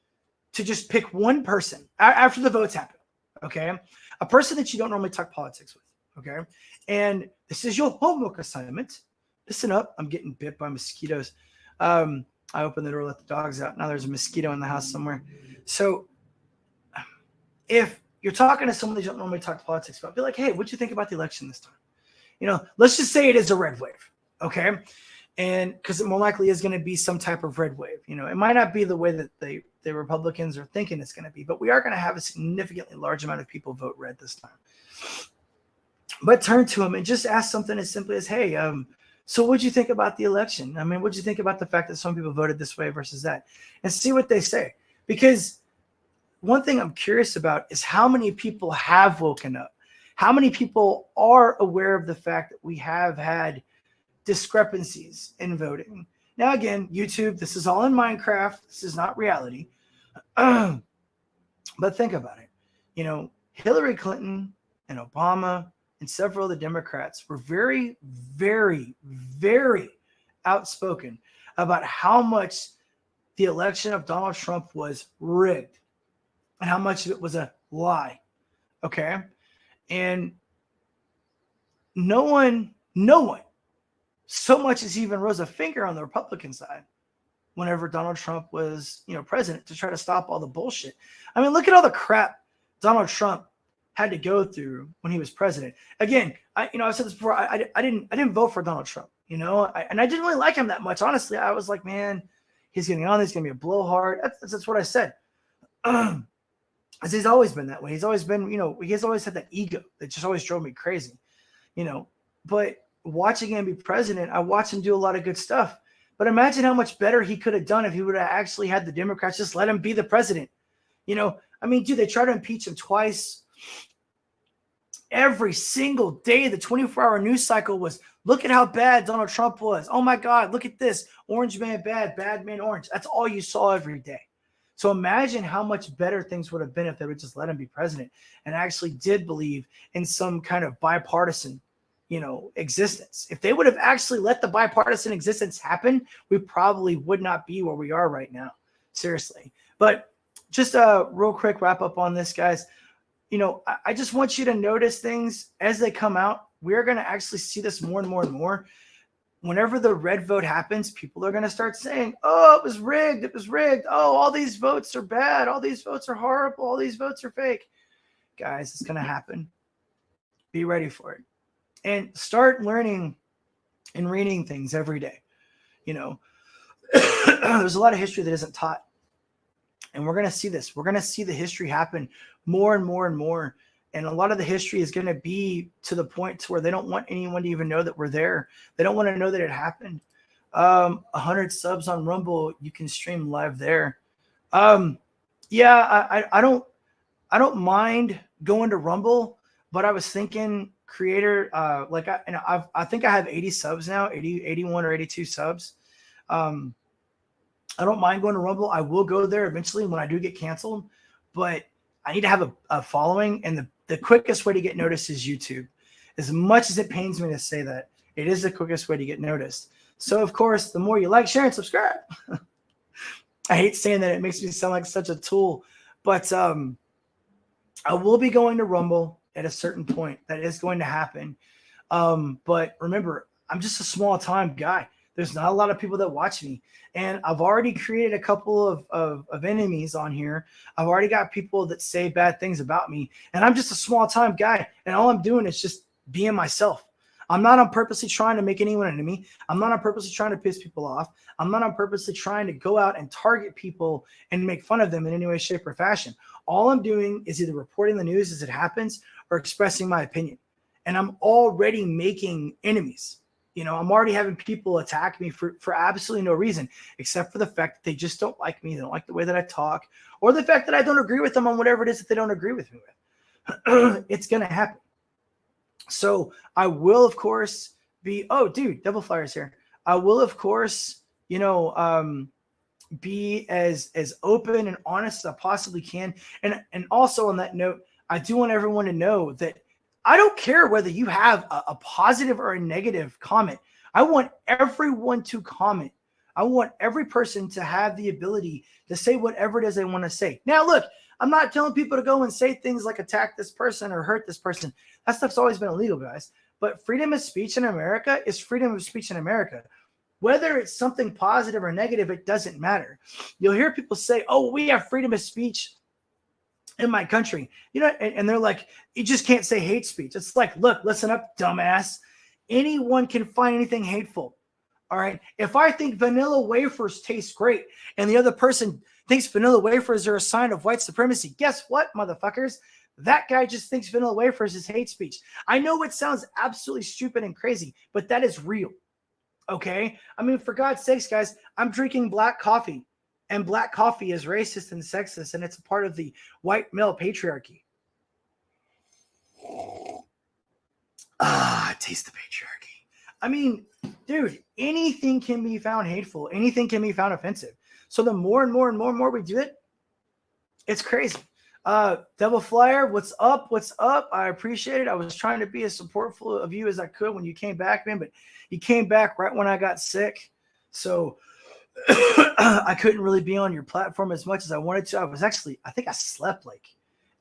to just pick one person after the votes happen, okay? A person that you don't normally talk politics with, okay? And this is your homework assignment. Listen up. I'm getting bit by mosquitoes. I opened the door, let the dogs out. Now there's a mosquito in the house somewhere. So if you're talking to someone that you don't normally talk politics about, be like, hey, what'd you think about the election this time? Let's just say it is a red wave, okay? And because it more likely is going to be some type of red wave. It might not be the way that the Republicans are thinking it's going to be, but we are going to have a significantly large amount of people vote red this time. But turn to them and just ask something as simply as, hey, so what'd you think about the election? I mean, what'd you think about the fact that some people voted this way versus that? And see what they say. Because one thing I'm curious about is how many people have woken up. How many people are aware of the fact that we have had discrepancies in voting? Now, again, YouTube, this is all in Minecraft. This is not reality. But think about it. Hillary Clinton and Obama and several of the Democrats were very, very, very outspoken about how much the election of Donald Trump was rigged and how much of it was a lie. Okay. And no one so much as even rose a finger on the Republican side whenever Donald Trump was, president, to try to stop all the bullshit. I mean, look at all the crap Donald Trump had to go through when he was president. Again, I've said this before. I didn't vote for Donald Trump, and I didn't really like him that much. Honestly, I was like, man, he's getting on. He's going to be a blowhard. That's what I said. As he's always been that way. He's always been, he's always had that ego that just always drove me crazy, But watching him be president, I watched him do a lot of good stuff. But imagine how much better he could have done if he would have actually had the Democrats just let him be the president. I mean, dude, they tried to impeach him twice. Every single day, the 24-hour news cycle was, look at how bad Donald Trump was. Oh, my God, look at this. Orange man bad, bad man orange. That's all you saw every day. So imagine how much better things would have been if they would just let him be president and actually did believe in some kind of bipartisan, existence. If they would have actually let the bipartisan existence happen, we probably would not be where we are right now. Seriously. But just a real quick wrap up on this, guys. I just want you to notice things as they come out. We're going to actually see this more and more and more. Whenever the red vote happens, people are going to start saying, oh, it was rigged. It was rigged. Oh, all these votes are bad. All these votes are horrible. All these votes are fake. Guys, it's going to happen. Be ready for it. And start learning and reading things every day. There's a lot of history that isn't taught. And we're going to see this. We're going to see the history happen more and more and more. And a lot of the history is going to be to the point to where they don't want anyone to even know that we're there. They don't want to know that it happened. 100 subs on Rumble. You can stream live there. Yeah, I don't mind going to Rumble, but I was thinking creator, I think I have 80 subs now, 81 or 82 subs. I don't mind going to Rumble. I will go there eventually when I do get canceled, but I need to have a following, and the quickest way to get noticed is YouTube. As much as it pains me to say that, it is the quickest way to get noticed. So, of course, the more you like, share, and subscribe. I hate saying that. It makes me sound like such a tool. But I will be going to Rumble at a certain point. That is going to happen. But remember, I'm just a small-time guy. There's not a lot of people that watch me. And I've already created a couple of enemies on here. I've already got people that say bad things about me. And I'm just a small-time guy. And all I'm doing is just being myself. I'm not on purposely trying to make anyone an enemy. I'm not on purposely trying to piss people off. I'm not on purposely trying to go out and target people and make fun of them in any way, shape, or fashion. All I'm doing is either reporting the news as it happens or expressing my opinion. And I'm already making enemies. I'm already having people attack me for absolutely no reason, except for the fact that they just don't like me. They don't like the way that I talk, or the fact that I don't agree with them on whatever it is that they don't agree with me with. It's going to happen. So I will, of course, be, oh, dude, Devil Flyer's here. I will, of course, be as open and honest as I possibly can. And also on that note, I do want everyone to know that I don't care whether you have a positive or a negative comment. I want everyone to comment. I want every person to have the ability to say whatever it is they want to say. Now, look, I'm not telling people to go and say things like attack this person or hurt this person. That stuff's always been illegal, guys. But freedom of speech in America is freedom of speech in America. Whether it's something positive or negative, it doesn't matter. You'll hear people say, oh, we have freedom of speech in my country, and they're like, you just can't say hate speech. It's like, look, listen up, dumbass. Anyone can find anything hateful. All right. If I think vanilla wafers taste great and the other person thinks vanilla wafers are a sign of white supremacy, guess what, motherfuckers? That guy just thinks vanilla wafers is hate speech. I know it sounds absolutely stupid and crazy, but that is real. Okay. I mean, for God's sakes, guys, I'm drinking black coffee. And black coffee is racist and sexist, and it's a part of the white male patriarchy. Taste the patriarchy. I mean, dude, anything can be found hateful. Anything can be found offensive. So the more and more and more and more we do it, it's crazy. Devil Flyer, what's up? What's up? I appreciate it. I was trying to be as supportful of you as I could when you came back, man, but you came back right when I got sick. So I couldn't really be on your platform as much as I wanted to. I think I slept like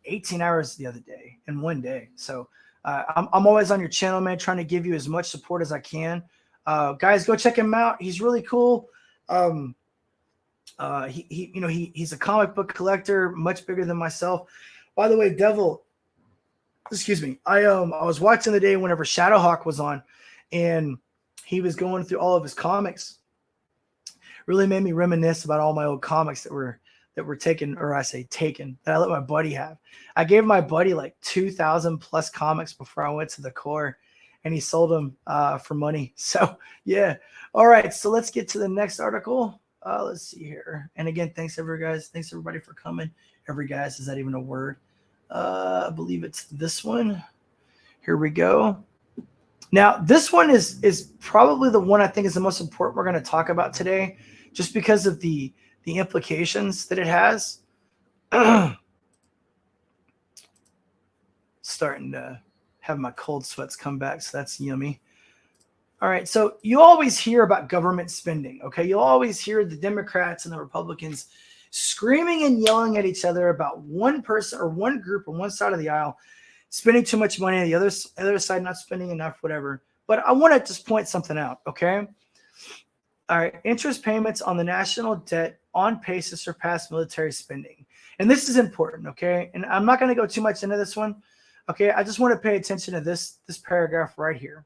18 hours the other day in one day. So I'm always on your channel, man, trying to give you as much support as I can. Guys, go check him out. He's really cool. He's a comic book collector, much bigger than myself. By the way, Devil, excuse me. I was watching the day whenever Shadowhawk was on, and he was going through all of his comics. Really made me reminisce about all my old comics that were taken, or I say taken, that I let my buddy have. I gave my buddy like 2,000 plus comics before I went to the core, and he sold them for money. So yeah. All right. So let's get to the next article. Let's see here. And again, thanks guys. Thanks everybody for coming. Every guys, is that even a word? I believe it's this one. Here we go. Now, this one is probably the one I think is the most important we're going to talk about today, just because of the implications that it has. Starting to have my cold sweats come back, so that's yummy. All right, so you always hear about government spending, okay? You'll always hear the Democrats and the Republicans screaming and yelling at each other about one person or one group on one side of the aisle spending too much money, the other side not spending enough, whatever. But I want to just point something out, okay? All right, interest payments on the national debt on pace to surpass military spending. And this is important, okay? And I'm not going to go too much into this one, okay? I just want to pay attention to this paragraph right here,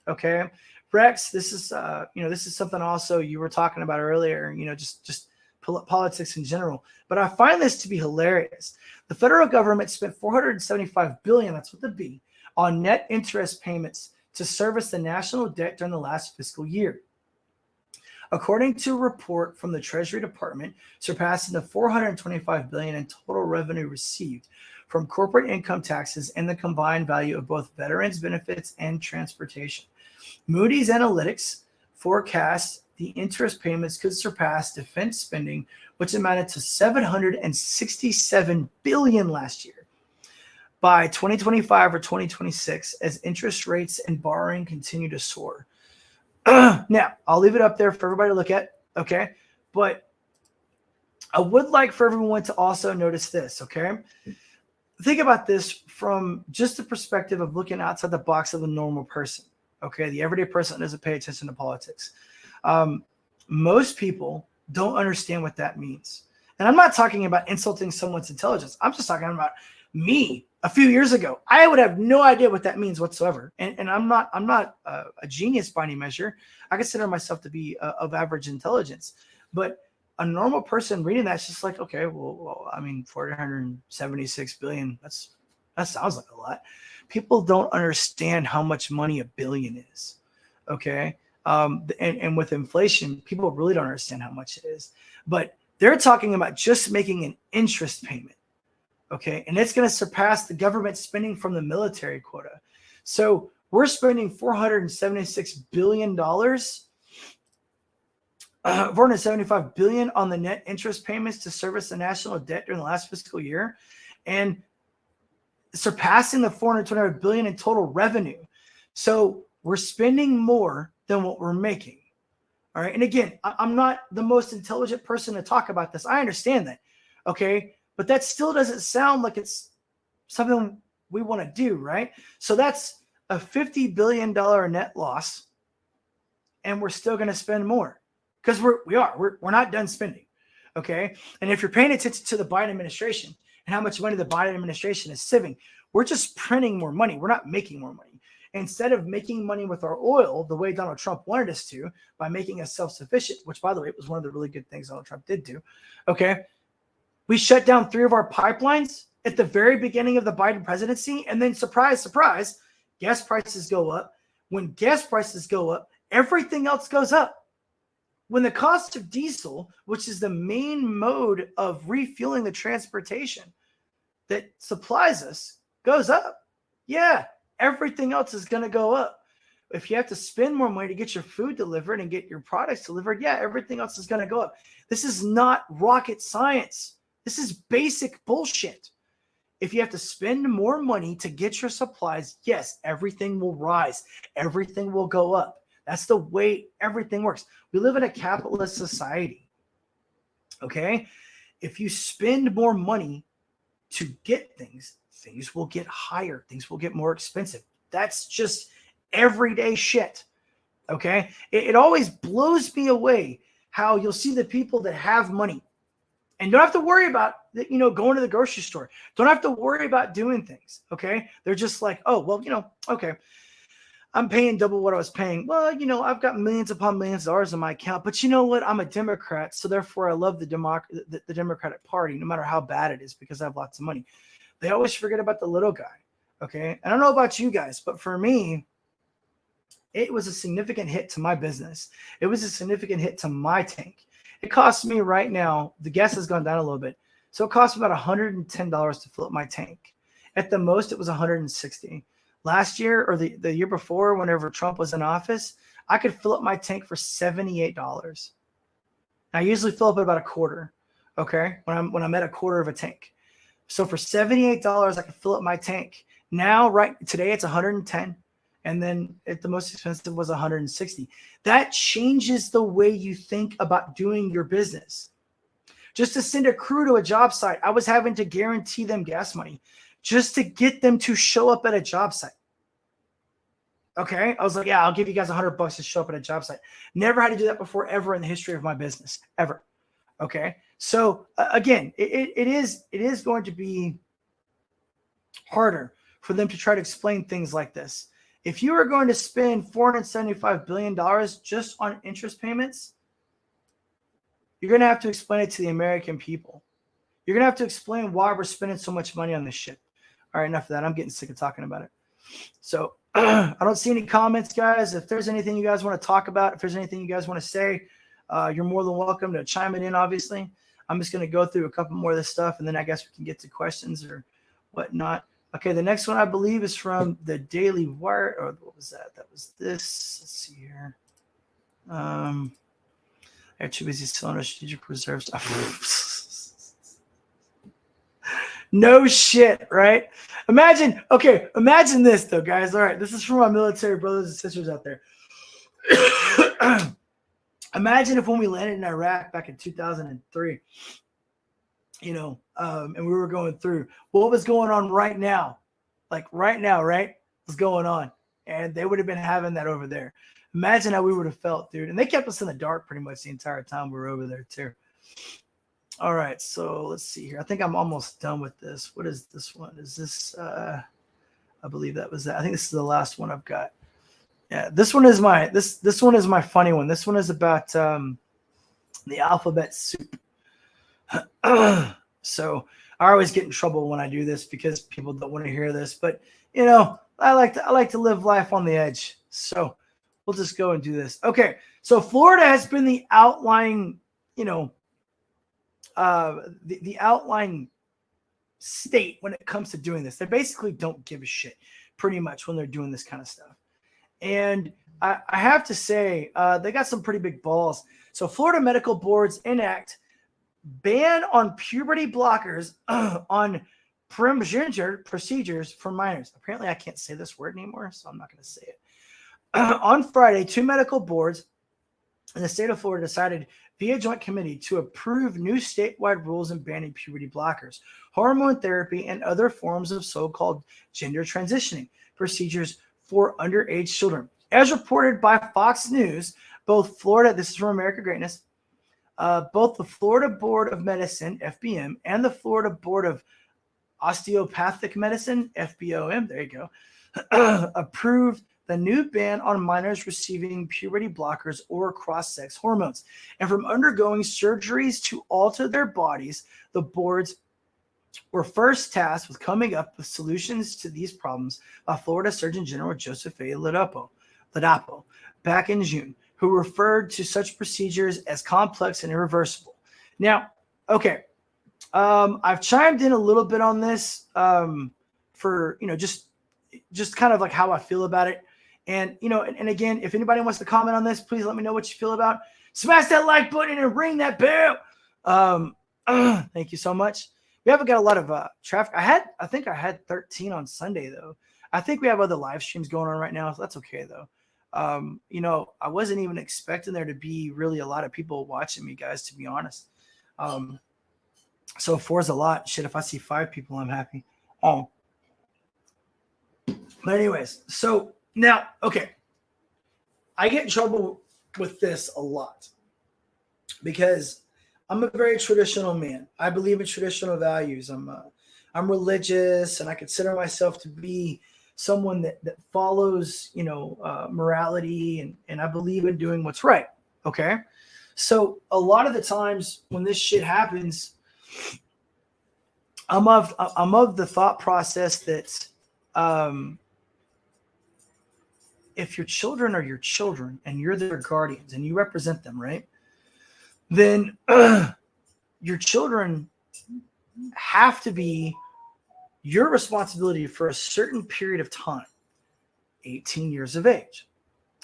okay? Rex, this is this is something also you were talking about earlier, just politics in general. But I find this to be hilarious. The federal government spent $475 billion, that's with the B, on net interest payments to service the national debt during the last fiscal year. According to a report from the Treasury Department, surpassing the $425 billion in total revenue received from corporate income taxes and the combined value of both veterans benefits and transportation. Moody's Analytics forecasts the interest payments could surpass defense spending, which amounted to $767 billion last year, by 2025 or 2026, as interest rates and borrowing continue to soar. Now, I'll leave it up there for everybody to look at, okay? But I would like for everyone to also notice this, okay? Think about this from just the perspective of looking outside the box of a normal person, okay? The everyday person that doesn't pay attention to politics. Most people don't understand what that means. And I'm not talking about insulting someone's intelligence. I'm just talking about me a few years ago. I would have no idea what that means whatsoever. And I'm not a genius by any measure. I consider myself to be of average intelligence. But a normal person reading that's just like, okay, well, I mean, 476 billion, that sounds like a lot. People don't understand how much money a billion is, okay? And with inflation, people really don't understand how much it is. But they're talking about just making an interest payment, okay? And it's going to surpass the government spending from the military quota. So we're spending $476 billion, $475 billion on the net interest payments to service the national debt during the last fiscal year, and surpassing the $425 billion in total revenue. So we're spending more than what we're making. All right. And again, I'm not the most intelligent person to talk about this. I understand that. Okay. But that still doesn't sound like it's something we want to do, right? So that's a $50 billion net loss, and we're still going to spend more because we're not done spending. Okay. And if you're paying attention to the Biden administration and how much money the Biden administration is saving, we're just printing more money. We're not making more money. Instead of making money with our oil the way Donald Trump wanted us to, by making us self-sufficient, which, by the way, was one of the really good things Donald Trump did do, okay, we shut down 3 of our pipelines at the very beginning of the Biden presidency, and then, surprise, surprise, gas prices go up. When gas prices go up, everything else goes up. When the cost of diesel, which is the main mode of refueling the transportation that supplies us, goes up, yeah, everything else is going to go up. If you have to spend more money to get your food delivered and get your products delivered, yeah, everything else is going to go up. This is not rocket science. This is basic bullshit. If you have to spend more money to get your supplies, yes, everything will rise. Everything will go up. That's the way everything works. We live in a capitalist society. Okay? If you spend more money to get things, things will get higher. Things will get more expensive. That's just everyday shit. Okay? It always blows me away how you'll see the people that have money and don't have to worry about, going to the grocery store. Don't have to worry about doing things. Okay? They're just like, oh, well, okay, I'm paying double what I was paying. Well, I've got millions upon millions of dollars in my account, but you know what? I'm a Democrat, so therefore I love the Democratic Party, no matter how bad it is, because I have lots of money. They always forget about the little guy. Okay? I don't know about you guys, but for me, it was a significant hit to my business. It was a significant hit to my tank. It costs me right now, the gas has gone down a little bit, so it costs me about $110 to fill up my tank. At the most, it was $160. Last year, or the year before, whenever Trump was in office, I could fill up my tank for $78. I usually fill up at about a quarter, okay, when I'm at a quarter of a tank. So for $78, I could fill up my tank. Now, right today, it's $110. And then the most expensive was $160. That changes the way you think about doing your business. Just to send a crew to a job site, I was having to guarantee them gas money just to get them to show up at a job site. Okay? I was like, yeah, I'll give you guys $100 to show up at a job site. Never had to do that before, ever in the history of my business, ever. Okay? So again, it is going to be harder for them to try to explain things like this. If you are going to spend $475 billion just on interest payments, you're going to have to explain it to the American people. You're going to have to explain why we're spending so much money on this shit. All right, enough of that. I'm getting sick of talking about it. So I don't see any comments, guys. If there's anything you guys want to talk about, if there's anything you guys want to say, you're more than welcome to chime it in, obviously. I'm just going to go through a couple more of this stuff, and then I guess we can get to questions or whatnot. Okay, the next one I believe is from the Daily Wire. Or what was that? That was this. Let's see here. I got too busy selling our strategic reserves. No shit, right? Imagine this though, guys. All right, this is for my military brothers and sisters out there. Imagine if when we landed in Iraq back in 2003, and we were going through what was going on right now, like right now, right? What's going on? And they would have been having that over there. Imagine how we would have felt, dude. And they kept us in the dark pretty much the entire time we were over there too. All right, so let's see here. I think I'm almost done with this. What is this one? Is this I believe that was that. I think this is the last one I've got. Yeah, this one is my this one is my funny one. This one is about the alphabet soup. So I always get in trouble when I do this because people don't want to hear this, but I like to live life on the edge. So we'll just go and do this. Okay. So Florida has been the outlying, the outlying state when it comes to doing this. They basically don't give a shit pretty much when they're doing this kind of stuff. And I have to say, they got some pretty big balls. So Florida medical boards enact ban on puberty blockers on procedures for minors. Apparently, I can't say this word anymore, so I'm not going to say it. On Friday, 2 medical boards in the state of Florida decided via joint committee to approve new statewide rules in banning puberty blockers, hormone therapy, and other forms of so-called gender transitioning procedures for underage children. As reported by Fox News, both Florida, this is from America Greatness, both the Florida Board of Medicine, FBM, and the Florida Board of Osteopathic Medicine, FBOM, there you go, approved the new ban on minors receiving puberty blockers or cross-sex hormones. And from undergoing surgeries to alter their bodies, the boards were first tasked with coming up with solutions to these problems by Florida Surgeon General Joseph A. Ladapo back in June, who referred to such procedures as complex and irreversible. Now, okay, I've chimed in a little bit on this for, just kind of like how I feel about it. And, and again, if anybody wants to comment on this, please let me know what you feel about. Smash that like button and ring that bell. Thank you so much. We haven't got a lot of traffic. I think I had 13 on Sunday, though. I think we have other live streams going on right now, so that's okay, though. I wasn't even expecting there to be really a lot of people watching me, guys, to be honest. So 4 is a lot. Shit, if I see 5 people, I'm happy. But anyways, so now, okay, I get in trouble with this a lot because I'm a very traditional man. I believe in traditional values. I'm religious, and I consider myself to be someone that follows, morality, and I believe in doing what's right. Okay, so a lot of the times when this shit happens, I'm of the thought process that if your children are your children and you're their guardians and you represent them, right? Then your children have to be your responsibility for a certain period of time, 18 years of age.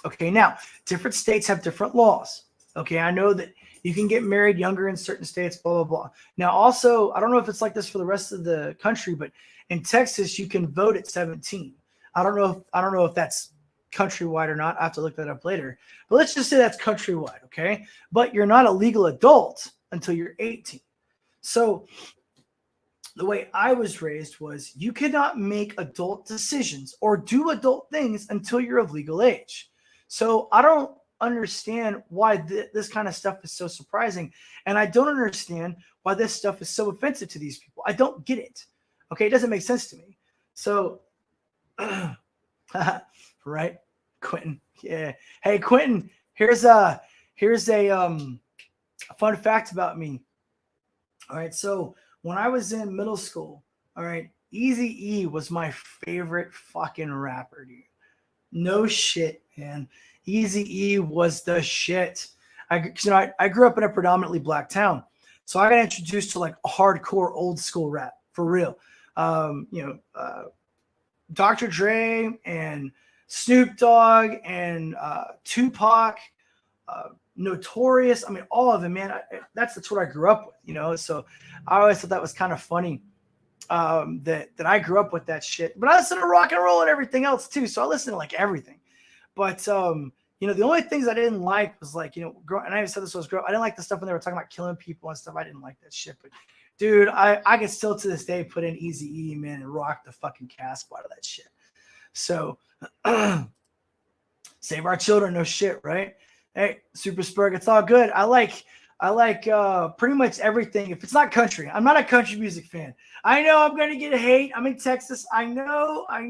Okay, now, different states have different laws. Okay, I know that you can get married younger in certain states, blah, blah, blah. Now, also, I don't know if it's like this for the rest of the country, but in Texas, you can vote at 17. I don't know if that's countrywide or not. I have to look that up later. But let's just say that's countrywide, okay? But you're not a legal adult until you're 18. So the way I was raised was you cannot make adult decisions or do adult things until you're of legal age. So I don't understand why this kind of stuff is so surprising. And I don't understand why this stuff is so offensive to these people. I don't get it. Okay, it doesn't make sense to me. So, right, Quentin. Yeah. Hey, Quentin. Here's a fun fact about me. All right, so when I was in middle school, all right, Eazy-E was my favorite fucking rapper, dude. No shit, man. Eazy-E was the shit. I grew up in a predominantly black town, so I got introduced to like a hardcore old school rap for real. Dr. Dre and Snoop Dogg and Tupac, Notorious. I mean, all of them, man. That's what I grew up with, So I always thought that was kind of funny that I grew up with that shit. But I listen to rock and roll and everything else too, so I listen to like everything. But the only things I didn't like was like, and I even said this when I was growing up, I didn't like the stuff when they were talking about killing people and stuff. I didn't like that shit. But dude, I can still to this day put in Eazy-E, man, and rock the fucking casp out of that shit. So save our children, no shit, right? Hey, Super Spurg, it's all good. I like pretty much everything. If it's not country, I'm not a country music fan. I know I'm going to get hate. I'm in Texas. I know. I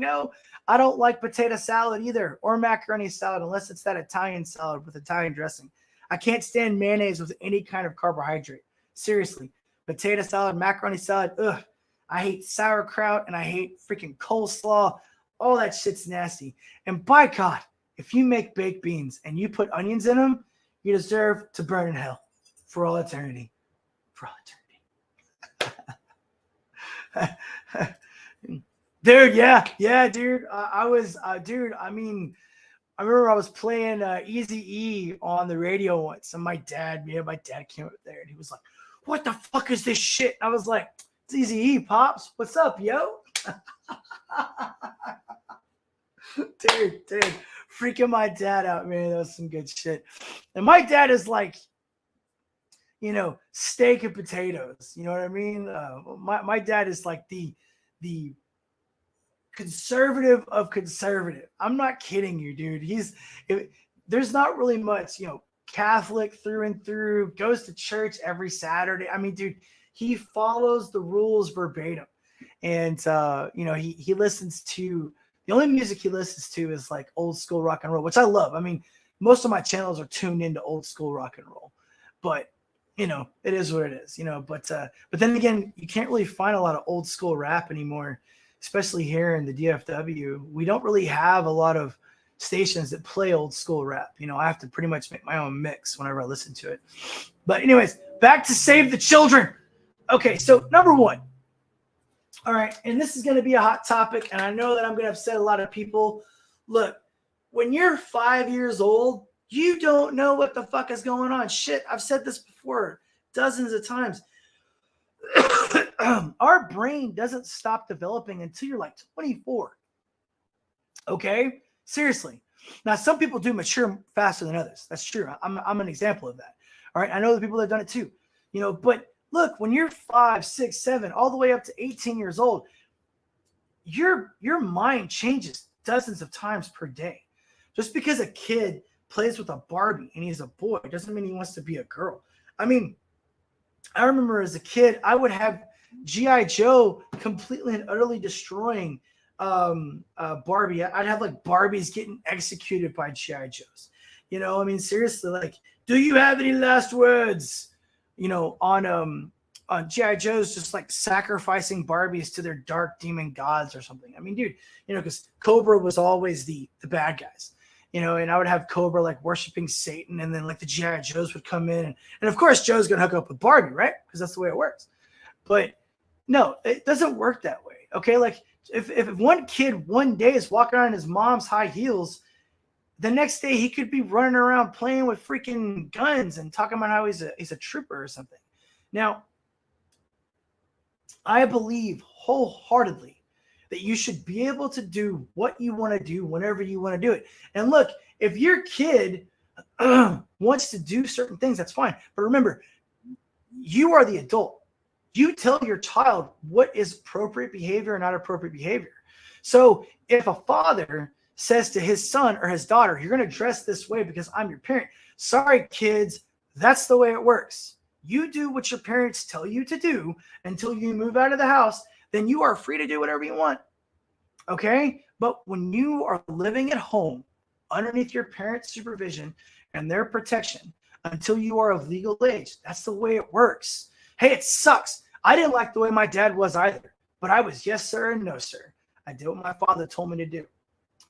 don't like potato salad either or macaroni salad unless it's that Italian salad with Italian dressing. I can't stand mayonnaise with any kind of carbohydrate. Seriously. Potato salad, macaroni salad, ugh. I hate sauerkraut and I hate freaking coleslaw. All that shit's nasty. And by God, if you make baked beans and you put onions in them, you deserve to burn in hell for all eternity. For all eternity. Dude, yeah, dude. I remember I was playing Eazy-E on the radio once, and my dad came up there, and he was like, "What the fuck is this shit?" And I was like, "It's Eazy-E, Pops. What's up, yo?" Dude, freaking my dad out, man. That was some good shit. And my dad is like, steak and potatoes. You know what I mean? My dad is like the conservative of conservative. I'm not kidding you, dude. There's not really much, Catholic through and through, goes to church every Saturday. I mean, dude, he follows the rules verbatim. And, he listens to, the only music he listens to is like old school rock and roll, which I love. I mean, most of my channels are tuned into old school rock and roll, but it is what it is, but then again, you can't really find a lot of old school rap anymore, especially here in the DFW. We don't really have a lot of stations that play old school rap. I have to pretty much make my own mix whenever I listen to it. But anyways, back to Save the Children. Okay, so number one. All right, and this is going to be a hot topic, and I know that I'm going to upset a lot of people. Look, when you're 5 years old, you don't know what the fuck is going on. Shit, I've said this before dozens of times. Our brain doesn't stop developing until you're like 24. Okay? Seriously. Now, some people do mature faster than others. That's true. I'm an example of that. All right. I know the people that have done it too, but look, when you're 5, 6, 7, all the way up to 18 years old, your mind changes dozens of times per day. Just because a kid plays with a Barbie and he's a boy doesn't mean he wants to be a girl. I mean, I remember as a kid, I would have G.I. Joe completely and utterly destroying Barbie. I'd have like Barbies getting executed by G.I. Joes. I mean, seriously, like, do you have any last words? On G.I. Joe's just like sacrificing Barbies to their dark demon gods or something. I mean, dude, because Cobra was always the bad guys. And I would have Cobra like worshiping Satan, and then like the G.I. Joes would come in. And of course, Joe's going to hook up with Barbie, right? Because that's the way it works. But no, it doesn't work that way. Okay. Like if one kid one day is walking around in his mom's high heels, the next day he could be running around playing with freaking guns and talking about how he's a trooper or something. Now, I believe wholeheartedly that you should be able to do what you want to do whenever you want to do it. And look, if your kid wants to do certain things, that's fine. But remember, you are the adult. You tell your child what is appropriate behavior and not appropriate behavior. So if a father says to his son or his daughter, you're going to dress this way because I'm your parent. Sorry, kids, that's the way it works. You do what your parents tell you to do until you move out of the house. Then you are free to do whatever you want. Okay? But when you are living at home underneath your parents' supervision and their protection until you are of legal age, that's the way it works. Hey, it sucks. I didn't like the way my dad was either, but I was yes, sir, and no, sir. I did what my father told me to do,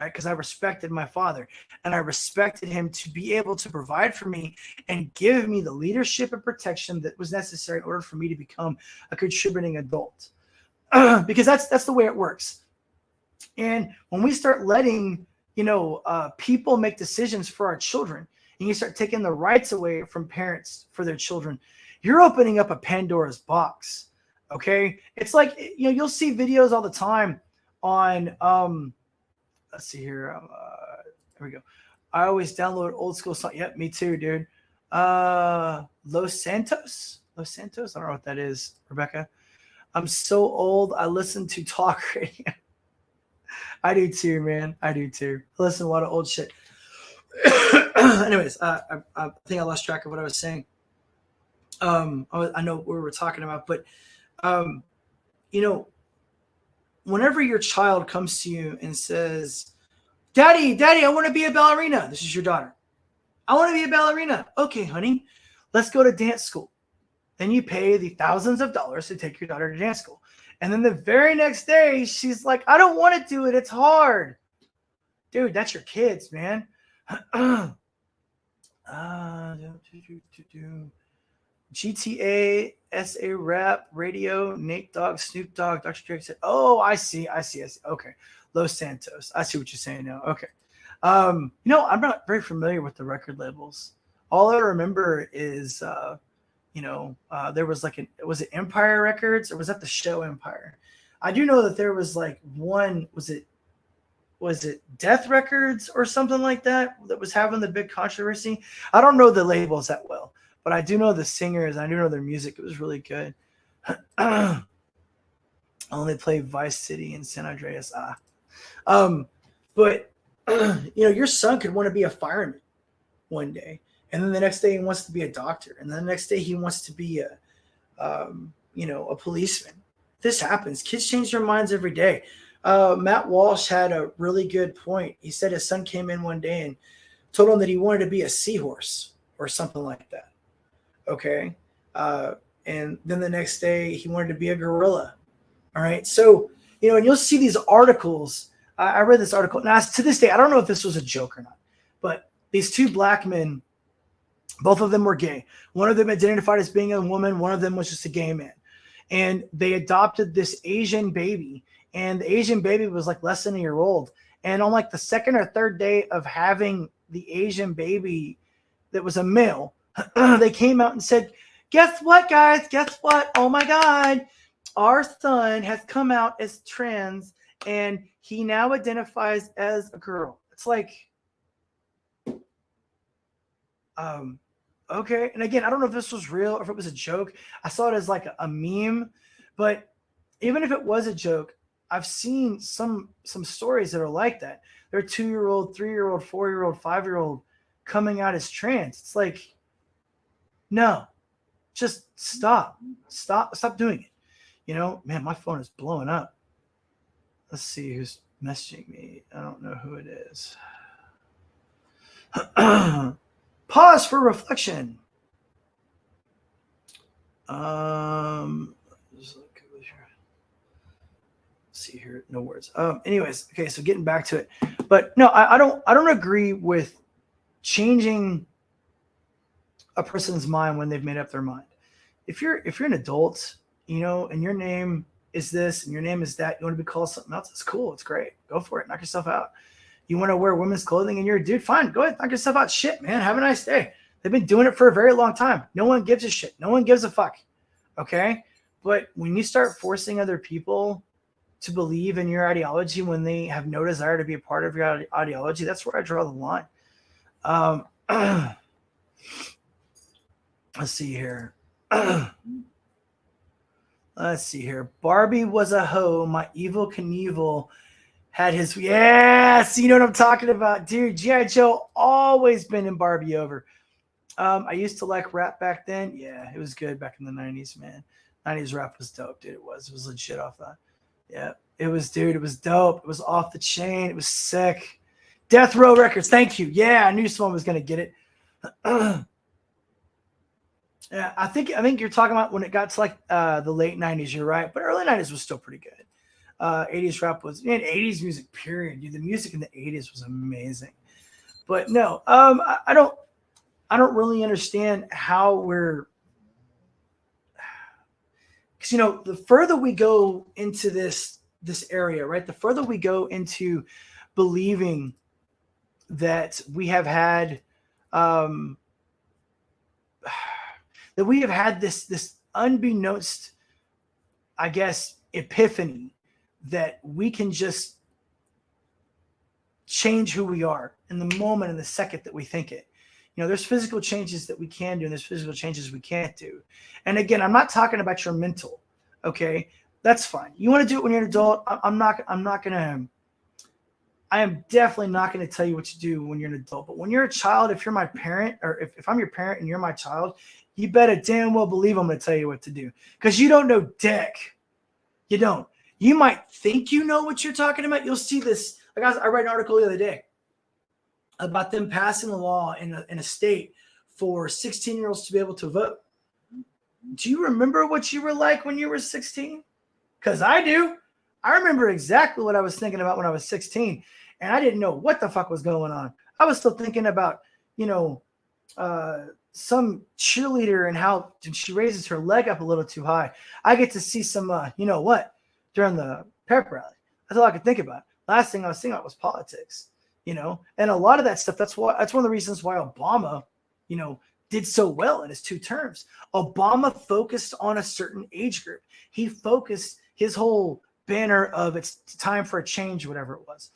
right? Because I respected my father, and I respected him to be able to provide for me and give me the leadership and protection that was necessary in order for me to become a contributing adult. Because that's the way it works. And when we start letting people make decisions for our children, and you start taking the rights away from parents for their children, you're opening up a Pandora's box. Okay, it's like you'll see videos all the time on let's see here. There we go. I always download old school songs. Yep, me too, dude. Los Santos. I don't know what that is, Rebecca. I'm so old. I listen to talk radio. I do too, man. I do too. I listen to a lot of old shit. Anyways, I think I lost track of what I was saying. I know what we were talking about, but whenever your child comes to you and says, Daddy, I want to be a ballerina. This is your daughter. I want to be a ballerina. Okay, honey, let's go to dance school. Then you pay the thousands of dollars to take your daughter to dance school. And then the very next day, she's like, I don't want to do it. It's hard. Dude, that's your kids, man. GTA, SA Rap, Radio, Nate Dogg, Snoop Dogg, Dr. Drake said, oh, I see. Okay. Los Santos. I see what you're saying now. Okay. I'm not very familiar with the record labels. All I remember is, there was was it Empire Records or was that the show Empire? I do know that there was like one, was it Death Records or something like that was having the big controversy? I don't know the labels that well, but I do know the singers. I do know their music. It was really good. I only play Vice City and San Andreas. But your son could want to be a fireman one day, and then the next day he wants to be a doctor, and then the next day he wants to be a policeman. This happens. Kids change their minds every day. Matt Walsh had a really good point. He said his son came in one day and told him that he wanted to be a seahorse or something like that. Okay. And then the next day he wanted to be a gorilla. All right. So, and you'll see these articles. I read this article. Now, to this day, I don't know if this was a joke or not, but these two black men, both of them were gay. One of them identified as being a woman. One of them was just a gay man. And they adopted this Asian baby. And the Asian baby was like less than a year old. And on like the second or third day of having the Asian baby that was a male, they came out and said, guess what, guys? Guess what? Oh, my God. Our son has come out as trans, and he now identifies as a girl. It's like, Okay. And again, I don't know if this was real or if it was a joke. I saw it as like a meme, but even if it was a joke, I've seen some stories that are like that. They're 2-year old, 3-year old, 4-year old, 5-year old coming out as trans. It's like, no, just stop doing it. Man, my phone is blowing up. Let's see who's messaging me. I don't know who it is. Pause for reflection. See here, no words. Anyways, okay, so getting back to it, but no, I don't agree with changing a person's mind when they've made up their mind. If you're an adult, and your name is this and your name is that, you want to be called something else, it's cool, it's great, go for it, knock yourself out. You want to wear women's clothing and you're a dude, fine, go ahead, knock yourself out. Shit, man, have a nice day. They've been doing it for a very long time. No one gives a shit. No one gives a fuck. Okay? But when you start forcing other people to believe in your ideology when they have no desire to be a part of your ideology, that's where I draw the line. Let's see here. Let's see here. Barbie was a hoe. My Evil Knievel had his. Yes, you know what I'm talking about, dude. G.I. Joe always been in Barbie over. I used to like rap back then. Yeah, it was good back in the 90s, man. 90s rap was dope, dude. It was legit off that. Yeah, it was, dude. It was dope. It was off the chain. It was sick. Death Row Records. Thank you. Yeah, I knew someone was going to get it. Yeah, I think you're talking about when it got to like the late 90s. You're right, but early 90s was still pretty good. 80s rap was, man, 80s music, period. Dude, the music in the 80s was amazing. But no, I don't really understand how we're, because the further we go into this area, right? The further we go into believing that we have had this unbeknownst, I guess, epiphany that we can just change who we are in the moment, in the second that we think it. There's physical changes that we can do, and there's physical changes we can't do. And again, I'm not talking about your mental. Okay, that's fine. You want to do it when you're an adult. I am definitely not going to tell you what to do when you're an adult. But when you're a child, if you're my parent, or if I'm your parent and you're my child, you better damn well believe I'm going to tell you what to do, because you don't know dick. You don't. You might think you know what you're talking about. You'll see this. Like I read an article the other day about them passing a law in a state for 16-year-olds to be able to vote. Do you remember what you were like when you were 16? Because I do. I remember exactly what I was thinking about when I was 16, and I didn't know what the fuck was going on. I was still thinking about, some cheerleader and how she raises her leg up a little too high. I get to see some, during the pep rally. That's all I could think about. Last thing I was thinking about was politics. And a lot of that stuff, that's one of the reasons why Obama, did so well in his 2 terms. Obama focused on a certain age group. He focused his whole banner of it's time for a change, whatever it was.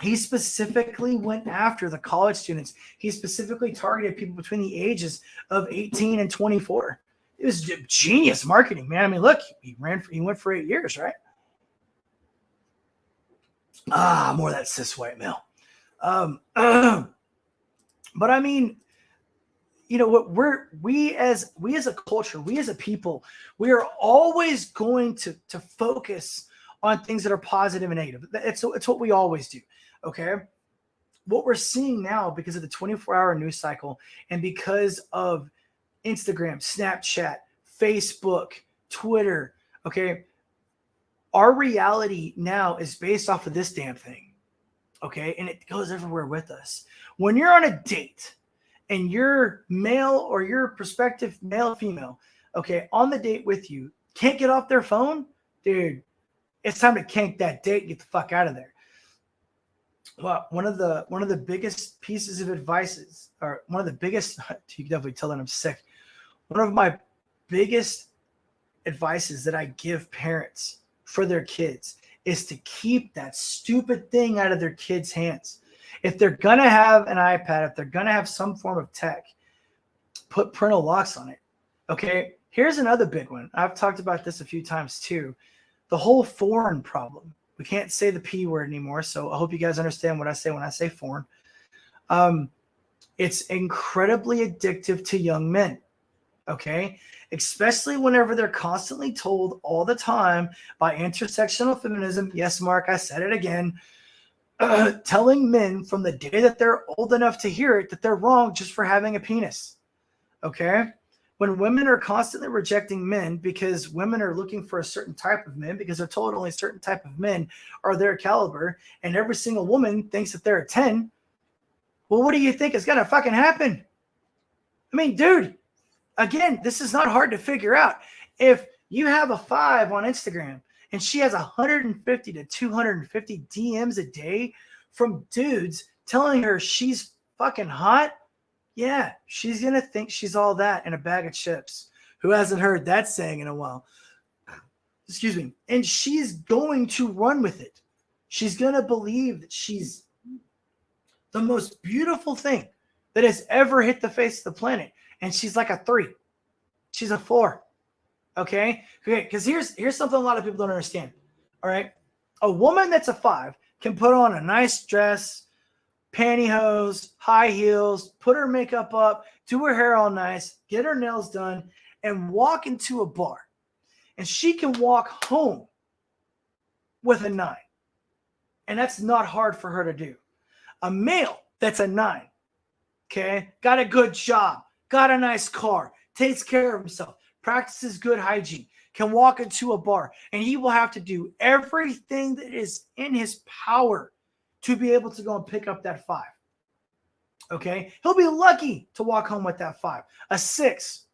He specifically went after the college students. He specifically targeted people between the ages of 18 and 24. It was genius marketing, man. I mean, look, he went for 8 years, right? More of that cis white male. But I mean, what we as a culture, we as a people, we are always going to focus on things that are positive and negative. It's what we always do. Okay. What we're seeing now, because of the 24-hour news cycle and because of Instagram, Snapchat, Facebook, Twitter, okay, our reality now is based off of this damn thing. Okay. And it goes everywhere with us. When you're on a date and your male or your prospective male or female, okay, on the date with you, can't get off their phone, dude, it's time to cank that date and get the fuck out of there. Well, one of the biggest pieces of advice, or one of the biggest, you can definitely tell that I'm sick. One of my biggest advices that I give parents for their kids is to keep that stupid thing out of their kids' hands. If they're going to have an iPad, if they're going to have some form of tech, put parental locks on it. Okay. Here's another big one. I've talked about this a few times too. The whole foreign problem. We can't say the P word anymore. So I hope you guys understand what I say when I say foreign. It's incredibly addictive to young men. Okay. Especially whenever they're constantly told all the time by intersectional feminism. Yes, Mark, I said it again. Telling men from the day that they're old enough to hear it that they're wrong just for having a penis. Okay. When women are constantly rejecting men because women are looking for a certain type of men because they're told only a certain type of men are their caliber, and every single woman thinks that they're a 10, well, what do you think is going to fucking happen? I mean, dude, again, this is not hard to figure out. If you have a 5 on Instagram and she has 150 to 250 DMs a day from dudes telling her she's fucking hot, yeah, she's going to think she's all that in a bag of chips. Who hasn't heard that saying in a while? Excuse me. And she's going to run with it. She's going to believe that she's the most beautiful thing that has ever hit the face of the planet. And she's like a 3. She's a 4. Okay? Because here's something a lot of people don't understand. All right? A woman that's a 5 can put on a nice dress, pantyhose, high heels, put her makeup up, do her hair all nice, get her nails done, and walk into a bar. And she can walk home with a 9. And that's not hard for her to do. A male that's a 9, okay, got a good job, got a nice car, takes care of himself, practices good hygiene, can walk into a bar, and he will have to do everything that is in his power to be able to go and pick up that 5. Okay? He'll be lucky to walk home with that 5. A 6.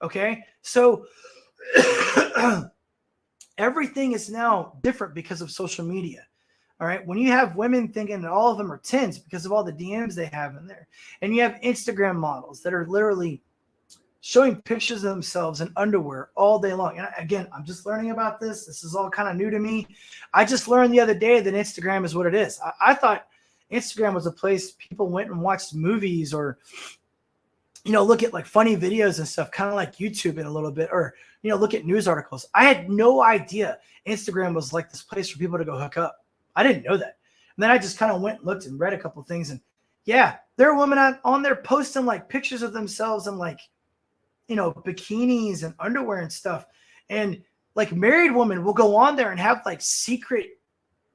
Okay? So everything is now different because of social media. All right? When you have women thinking that all of them are 10s because of all the DMs they have in there, and you have Instagram models that are literally showing pictures of themselves in underwear all day long. And again, I'm just learning about this. This is all kind of new to me. I just learned the other day that Instagram is what it is. I thought Instagram was a place people went and watched movies or, look at like funny videos and stuff, kind of like YouTube in a little bit, or, look at news articles. I had no idea Instagram was like this place for people to go hook up. I didn't know that. And then I just kind of went and looked and read a couple things. And yeah, there are women on there posting like pictures of themselves and like, bikinis and underwear and stuff. And like married women will go on there and have like secret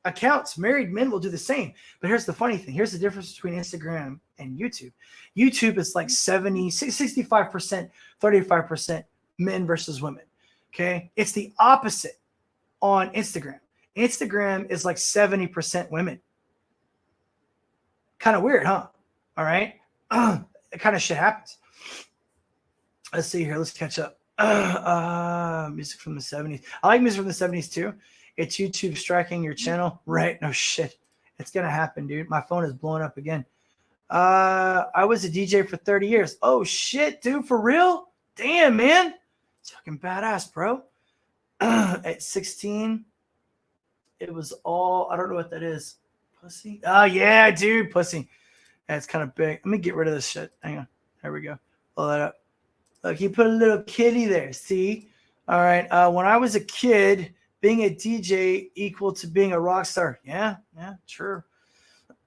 accounts. Married men will do the same. But here's the funny thing. Here's the difference between Instagram and YouTube. YouTube is like 65%, 35% men versus women. Okay. It's the opposite on Instagram. Instagram is like 70% women. Kind of weird, huh? All right. It kind of shit happens. Let's see here. Let's catch up. Music from the 70s. I like music from the 70s too. It's YouTube striking your channel. Right. No shit. It's going to happen, dude. My phone is blowing up again. I was a DJ for 30 years. Oh shit, dude. For real? Damn, man. It's fucking badass, bro. At 16, it was all, I don't know what that is. Pussy? Oh yeah, dude. Pussy. That's kind of big. Let me get rid of this shit. Hang on. There we go. Pull that up. Look, he put a little kitty there. See? All right. When I was a kid, being a DJ equal to being a rock star. Yeah, true.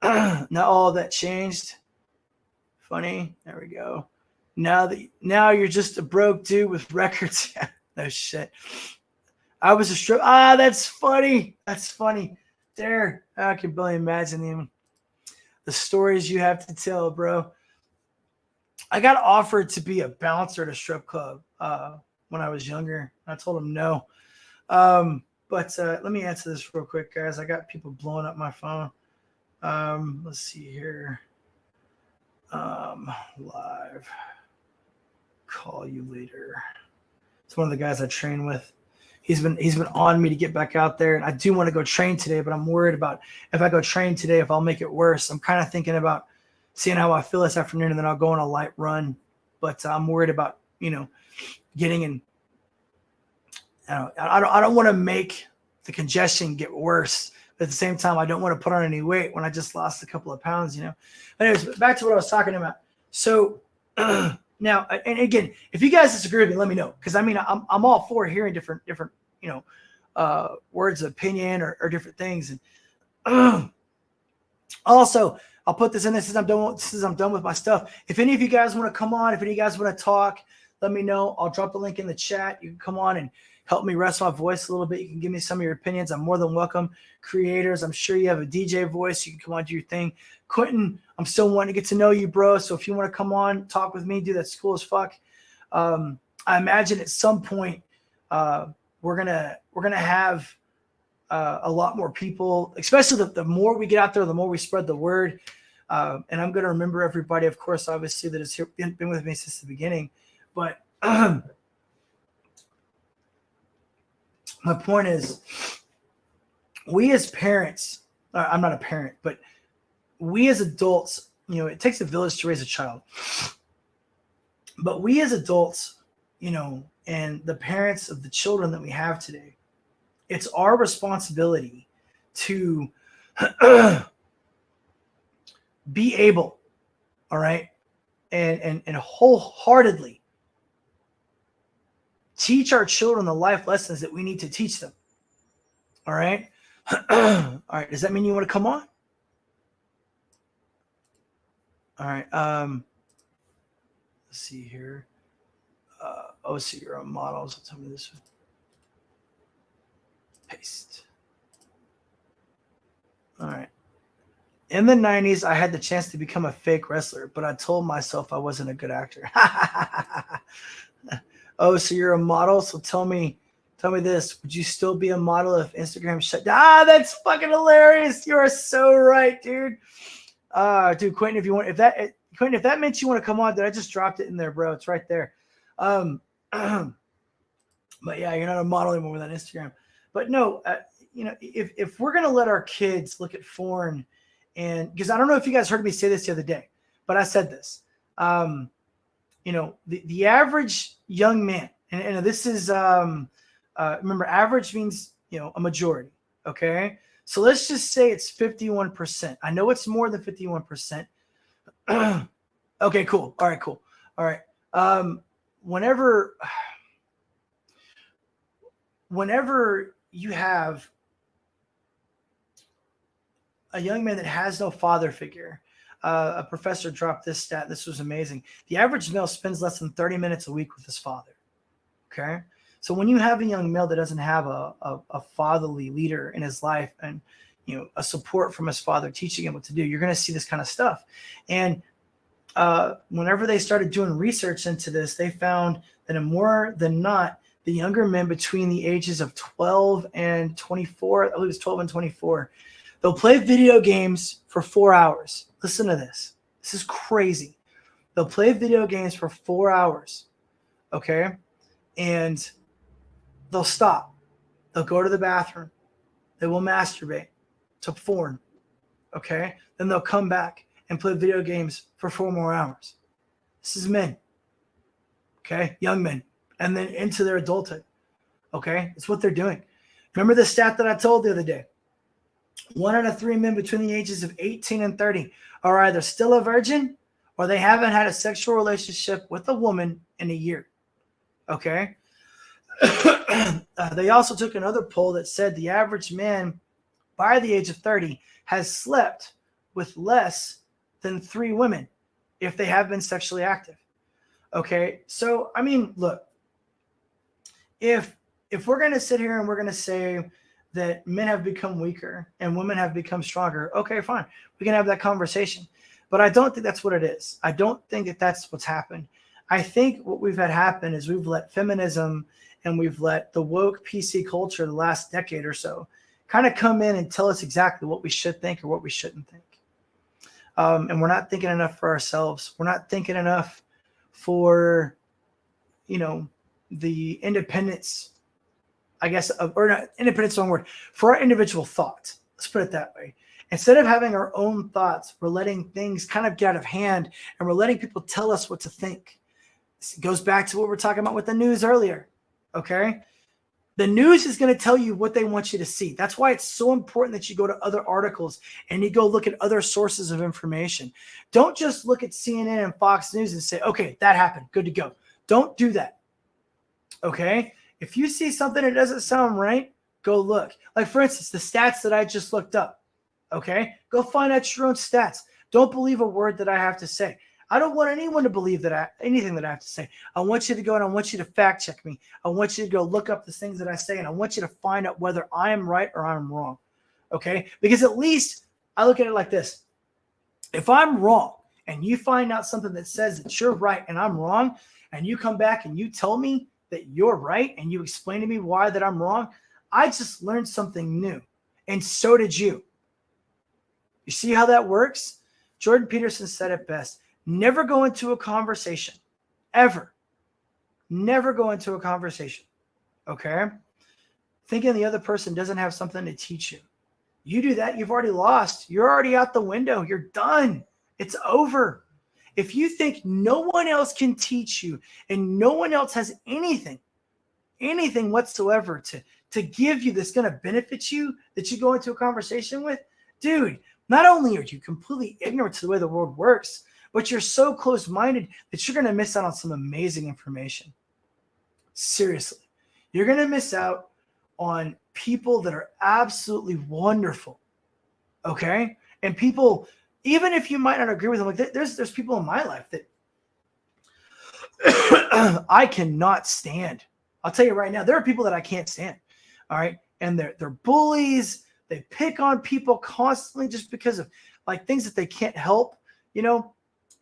Now all that changed. Funny. There we go. Now you're just a broke dude with records. No shit. I was a strip. That's funny. That's funny. There. I can barely imagine the stories you have to tell, bro. I got offered to be a bouncer at a strip club when I was younger. I told him no. But let me answer this real quick, guys. I got people blowing up my phone. Let's see here. Live. Call you later. It's one of the guys I train with. He's been on me to get back out there, and I do want to go train today, but I'm worried about if I go train today, if I'll make it worse. I'm kind of thinking about seeing how I feel this afternoon, and then I'll go on a light run. But I'm worried about, getting in. I don't want to make the congestion get worse But at the same time, I don't want to put on any weight when I just lost a couple of pounds, you know. Anyways, back to what I was talking about. So now, and again, if you guys disagree with me, let me know. Because I mean, I'm all for hearing different, you know, words of opinion or different things. And also, I'll put this in this as I'm done with my stuff. If any of you guys want to come on, if any of you guys want to talk, let me know. I'll drop the link in the chat. You can come on and help me rest my voice a little bit. You can give me some of your opinions. I'm more than welcome. Creators, I'm sure you have a DJ voice. You can come on, do your thing. Quentin, I'm still wanting to get to know you, bro. So if you want to come on, talk with me, dude, that's cool as fuck. I imagine at some point we're gonna have a lot more people, especially the more we get out there, the more we spread the word. And I'm going to remember everybody, of course, obviously, that has been with me since the beginning. But my point is, we as parents, I'm not a parent, but we as adults, you know, it takes a village to raise a child. But we as adults, you know, and the parents of the children that we have today, it's our responsibility to be able, all right, and wholeheartedly teach our children the life lessons that we need to teach them. All right. All right. Does that mean you want to come on? All right. Let's see here. Oh, so you're on models. I'll tell me this one. Paste. All right. In the 90s, I had the chance to become a fake wrestler, but I told myself I wasn't a good actor. Oh, so you're a model? So tell me this. Would you still be a model if Instagram shut down? That's fucking hilarious. You are so right, dude. Dude, Quentin, if that meant you want to come on, dude, I just dropped it in there, bro. It's right there. But yeah, you're not a model anymore with that Instagram. But no, you know, if we're gonna let our kids look at porn, and because I don't know if you guys heard me say this the other day, but I said this. You know, the average young man, and this is remember, average means, you know, a majority. Okay, so let's just say it's 51%. I know it's more than 51%. Okay, cool. All right, cool. All right. Whenever you have a young man that has no father figure, a professor dropped this stat. This was amazing. The average male spends less than 30 minutes a week with his father. Okay. So when you have a young male that doesn't have a fatherly leader in his life, and, you know, a support from his father teaching him what to do, you're going to see this kind of stuff. And whenever they started doing research into this, they found that more than not, the younger men between the ages of 12 and 24, I believe it's 12 and 24, they'll play video games for 4 hours. Listen to this. This is crazy. They'll play video games for 4 hours, okay? And they'll stop. They'll go to the bathroom. They will masturbate to porn, okay? Then they'll come back and play video games for 4 more hours. This is men, okay? Young men. And then into their adulthood, okay? It's what they're doing. Remember the stat that I told the other day? 1 out of 3 men between the ages of 18 and 30 are either still a virgin or they haven't had a sexual relationship with a woman in a year, okay? They also took another poll that said the average man by the age of 30 has slept with less than 3 women if they have been sexually active. Okay, so I mean, look, if we're going to sit here and we're going to say that men have become weaker and women have become stronger, okay, fine, we can have that conversation. But I don't think that's what it is. I don't think that that's what's happened. I think what we've had happen is we've let feminism and we've let the woke PC culture the last decade or so kind of come in and tell us exactly what we should think or what we shouldn't think. And we're not thinking enough for ourselves. We're not thinking enough for, you know, the independence, I guess, or not independence, wrong word, for our individual thoughts. Let's put it that way. Instead of having our own thoughts, we're letting things kind of get out of hand and we're letting people tell us what to think. This goes back to what we were talking about with the news earlier. Okay. The news is going to tell you what they want you to see. That's why it's so important that you go to other articles and you go look at other sources of information. Don't just look at CNN and Fox News and say, okay, that happened. Good to go. Don't do that. Okay? If you see something that doesn't sound right, go look. Like, for instance, the stats that I just looked up. Okay? Go find out your own stats. Don't believe a word that I have to say. I don't want anyone to believe anything that I have to say. I want you to go and I want you to fact check me. I want you to go look up the things that I say, and I want you to find out whether I am right or I'm wrong. Okay? Because at least I look at it like this. If I'm wrong and you find out something that says that you're right and I'm wrong, and you come back and you tell me that you're right and you explain to me why that I'm wrong, I just learned something new. And so did you. You see how that works? Jordan Peterson said it best. Never go into a conversation, ever. Never go into a conversation, okay? Thinking the other person doesn't have something to teach you. You do that, you've already lost. You're already out the window. You're done. It's over. If you think no one else can teach you and no one else has anything whatsoever to give you that's going to benefit you that you go into a conversation with, dude, not only are you completely ignorant to the way the world works, but you're so close-minded that you're going to miss out on some amazing information. Seriously. You're going to miss out on people that are absolutely wonderful. Okay? And people, even if you might not agree with them, like there's people in my life that I cannot stand. I'll tell you right now, there are people that I can't stand. All right? And they're bullies. They pick on people constantly just because of like things that they can't help, you know?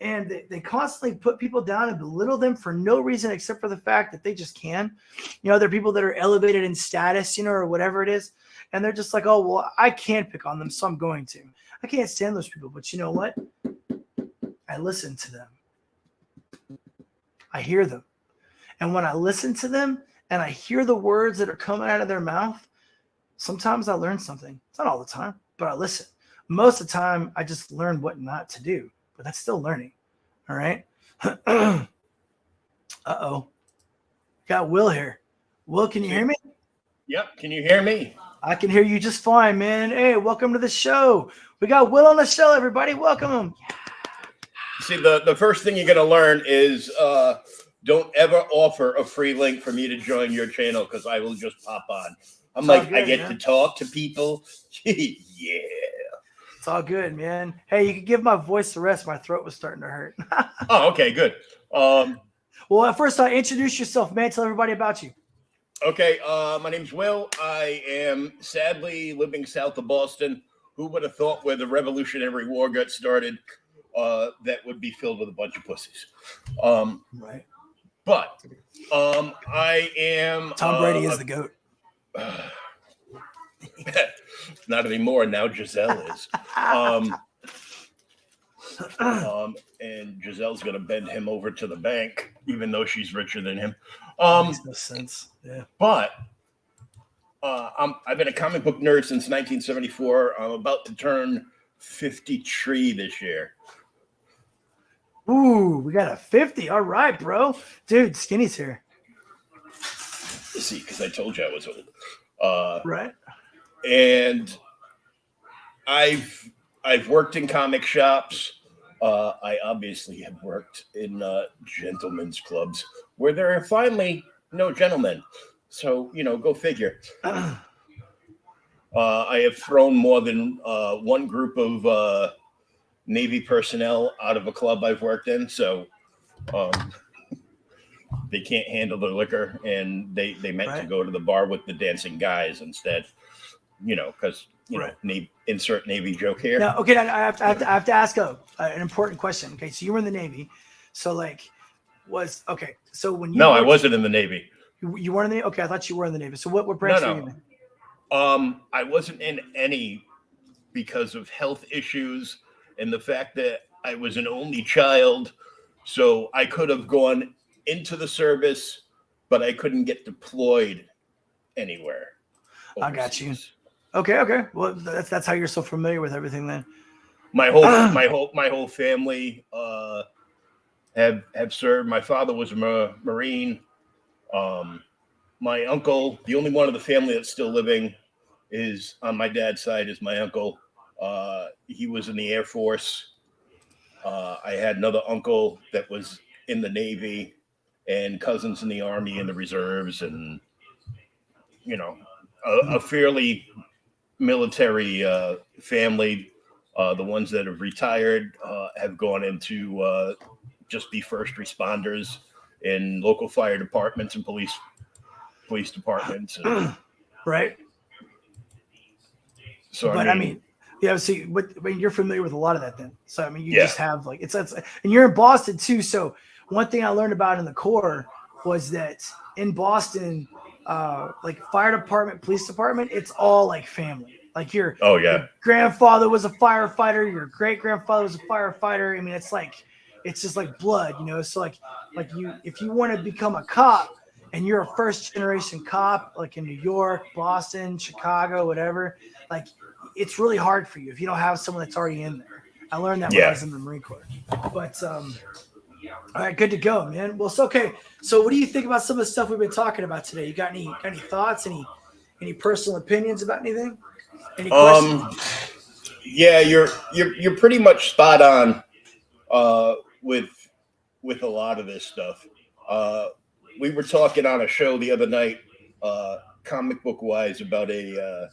And they constantly put people down and belittle them for no reason except for the fact that they just can. You know, there are people that are elevated in status, you know, or whatever it is. And they're just like, oh, well, I can pick on them, so I'm going to. I can't stand those people. But you know what? I listen to them. I hear them. And when I listen to them and I hear the words that are coming out of their mouth, sometimes I learn something. It's not all the time, but I listen. Most of the time, I just learn what not to do. But that's still learning. All right. Uh-oh. Got Will here. Will, can you hear me? Yep. Can you hear me? I can hear you just fine, man. Hey, welcome to the show. We got Will on the show, everybody. Welcome him. See, the first thing you're going to learn is don't ever offer a free link for me to join your channel because I will just pop on. I'm it's like, good, I get to talk to people. Yeah. It's all good, man. Hey, you can give my voice a rest. My throat was starting to hurt. Oh, okay, good. Well, first, introduce yourself, man. Tell everybody about you. Okay, my name's Will. I am sadly living south of Boston. Who would have thought where the Revolutionary War got started, that would be filled with a bunch of pussies. Right. But I am... Tom Brady is the GOAT. Not anymore. Now Giselle is. And Giselle's going to bend him over to the bank, even though she's richer than him. Makes no sense. Yeah. But I've been a comic book nerd since 1974. I'm about to turn 53 this year. Ooh, we got a 50. All right, bro. Dude, Skinny's here. See, because I told you I was old. Right. And I've worked in comic shops. I obviously have worked in gentlemen's clubs where there are finally no gentlemen. So, you know, go figure. I have thrown more than one group of Navy personnel out of a club I've worked in. So they can't handle the liquor and they meant to go to the bar with the dancing guys instead. You know, because, you know, insert Navy joke here. Now, okay, I have to ask an important question. Okay, so you were in the Navy. So, like, so when you... No, I wasn't in the Navy. You weren't in the Navy? Okay, I thought you were in the Navy. So what branch were you in? I wasn't in any because of health issues and the fact that I was an only child. So I could have gone into the service, but I couldn't get deployed anywhere overseas. I got you. Okay. Well, that's how you're so familiar with everything then. My whole family have served. My father was a Marine. my uncle, the only one of the family that's still living, is on my dad's side is my uncle. He was in the Air Force. I had another uncle that was in the Navy, and cousins in the Army and the reserves, and you know, a fairly military family. The ones that have retired have gone into just be first responders in local fire departments and police departments. And Right. so But I mean, yeah. See, I mean, you're familiar with a lot of that, then. So I mean, you yeah, just have like and you're in Boston too. So one thing I learned about in the Corps was that in Boston, like fire department, police department, it's all like family. Like oh your yeah, grandfather was a firefighter, your great grandfather was a firefighter. I mean, it's just like blood, you know. So like you, if you want to become a cop and you're a first generation cop, like in New York, Boston, Chicago, whatever, like it's really hard for you if you don't have someone that's already in there. I learned that when I yeah. was in the Marine Corps. But all right, good to go, man. Well, so okay. So what do you think about some of the stuff we've been talking about today? You got any thoughts, any personal opinions about anything? Any questions? Um, yeah, you're pretty much spot on uh, with with a lot of this stuff. Uh, we were talking on a show the other night, comic book wise, about a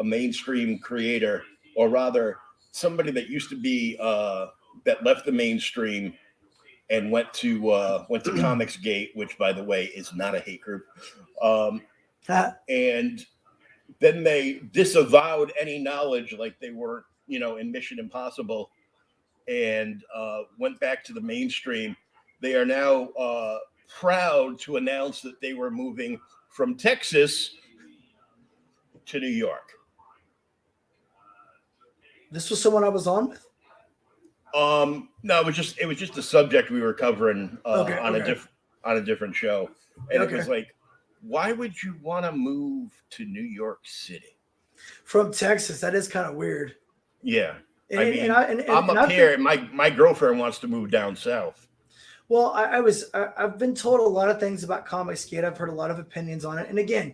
mainstream creator, or rather, somebody that used to be that left the mainstream and went to Comics Gate, which, by the way, is not a hate group. Um, and then they disavowed any knowledge, like they were, in Mission Impossible, and went back to the mainstream. They are now proud to announce that they were moving from Texas to New York. This was someone I was on with. No, it was just a subject we were covering Okay, on a different show, and okay. it was like, why would you want to move to New York City From Texas? That is kind of weird. Yeah, And, I and, mean, I'm and up I've here, been, and my girlfriend wants to move down south. well, I've been told a lot of things about Comics Gate. I've heard a lot of opinions on it. And again,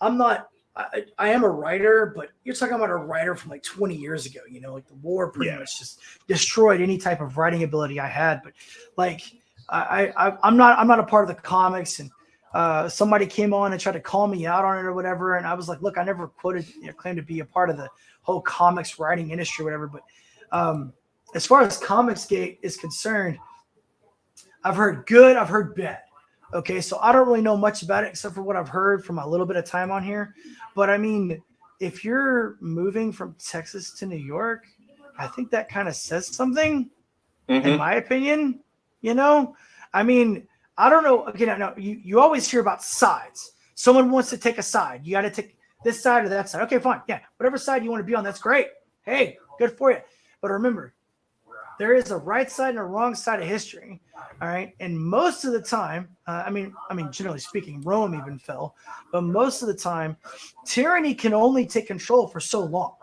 I'm not. I am a writer, but you're talking about a writer from like 20 years ago. You know, like the war pretty Yeah. much just destroyed any type of writing ability I had. But like, I'm not a part of the comics, and somebody came on and tried to call me out on it or whatever, and I was like, look, I never claimed to be a part of the whole comics writing industry or whatever. But as far as Comics Gate is concerned, I've heard good, I've heard bad. Okay, so I don't really know much about it except for what I've heard from a little bit of time on here. But I mean, if you're moving from Texas to New York, I think that kind of says something, in my opinion. You know, I mean, I don't know. Again, no, you always hear about sides. Someone wants to take a side. You got to take this side or that side. Okay, fine. Yeah, whatever side you want to be on, that's great. Hey, good for you. But remember, there is a right side and a wrong side of history. All right. And most of the time, I mean, generally speaking, Rome even fell, but most of the time, tyranny can only take control for so long.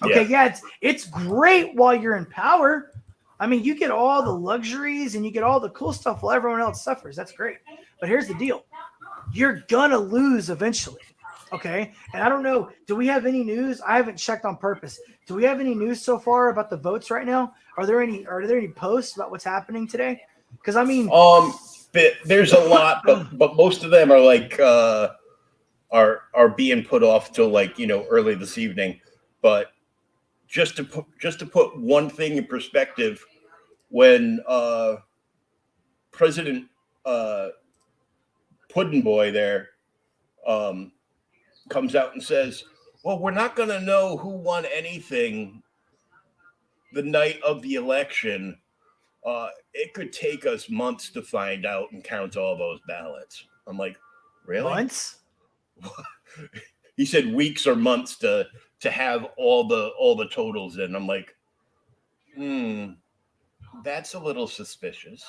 Okay. Yeah, it's great while you're in power. I mean, you get all the luxuries and you get all the cool stuff while everyone else suffers. That's great. But here's the deal. You're going to lose eventually. Okay. And I don't know. Do we have any news? I haven't checked on purpose. Do we have any news so far about the votes right now? Are there any posts about what's happening today? Because I mean, there's a lot, but most of them are like are being put off till like early this evening. But just to put one thing in perspective, when President Puddin' Boy there comes out and says, "Well, we're not going to know who won anything the night of the election. It could take us months to find out and count all those ballots." I'm like, really? Months? He said weeks or months to have all the totals in. I'm like, that's a little suspicious.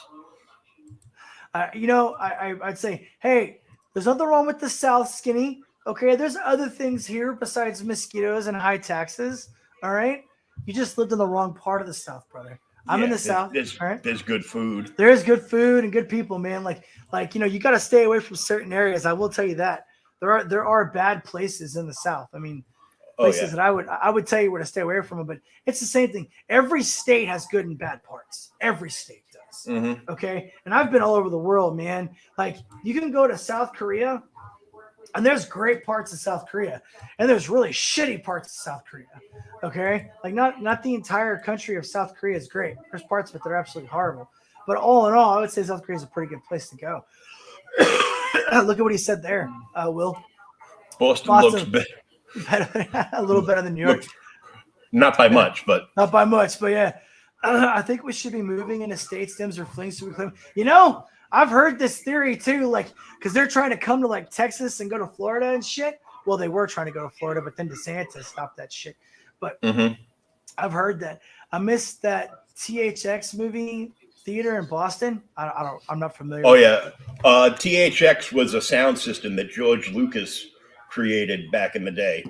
I'd say, hey, there's nothing wrong with the South, Skinny. Okay, there's other things here besides mosquitoes and high taxes. All right, you just lived in the wrong part of the South, brother. I'm in the there's, South, there's all right? there's good food. There is good food and good people, man. Like you got to stay away from certain areas. I will tell you that there are bad places in the South. I mean, Oh places yeah. that I would tell you where to stay away from them. But it's the same thing. Every state has good and bad parts. Every state does. Mm-hmm. Okay, and I've been all over the world, man. Like you can go to South Korea, and there's great parts of South Korea, and there's really shitty parts of South Korea. Okay, like not the entire country of South Korea is great. There's parts of it that are absolutely horrible. But all in all, I would say South Korea is a pretty good place to go. Look at what he said there, Will. Boston looks Boston, a little better than New York. looks not by much, but Not by much, but yeah. I think we should be moving into state stems or flings so we claim. I've heard this theory too, like, because they're trying to come to like Texas and go to Florida and shit. Well, they were trying to go to Florida, but then DeSantis stopped that shit. But I've heard that. I missed that THX movie theater in Boston. I'm not familiar. Oh yeah, THX was a sound system that George Lucas created back in the day,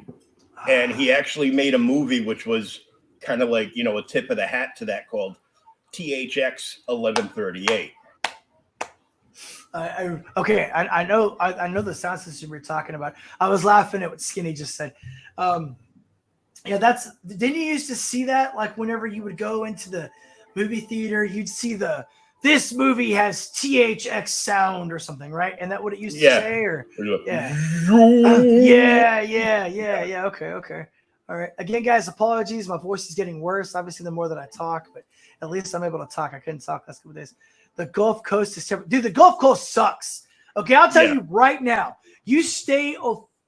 and he actually made a movie which was kind of like a tip of the hat to that, called THX 1138. I know the sound system you're talking about. I was laughing at what Skinny just said. Yeah, didn't you used to see that? Like whenever you would go into the movie theater, you'd see this movie has THX sound or something, right? And that what it used to say, or yeah. Yeah. Okay. All right. Again, guys, apologies. My voice is getting worse. Obviously, the more that I talk, but at least I'm able to talk. I couldn't talk last couple of days. The Gulf Coast is terrible. Dude, the Gulf Coast sucks. Okay, I'll tell you right now. You stay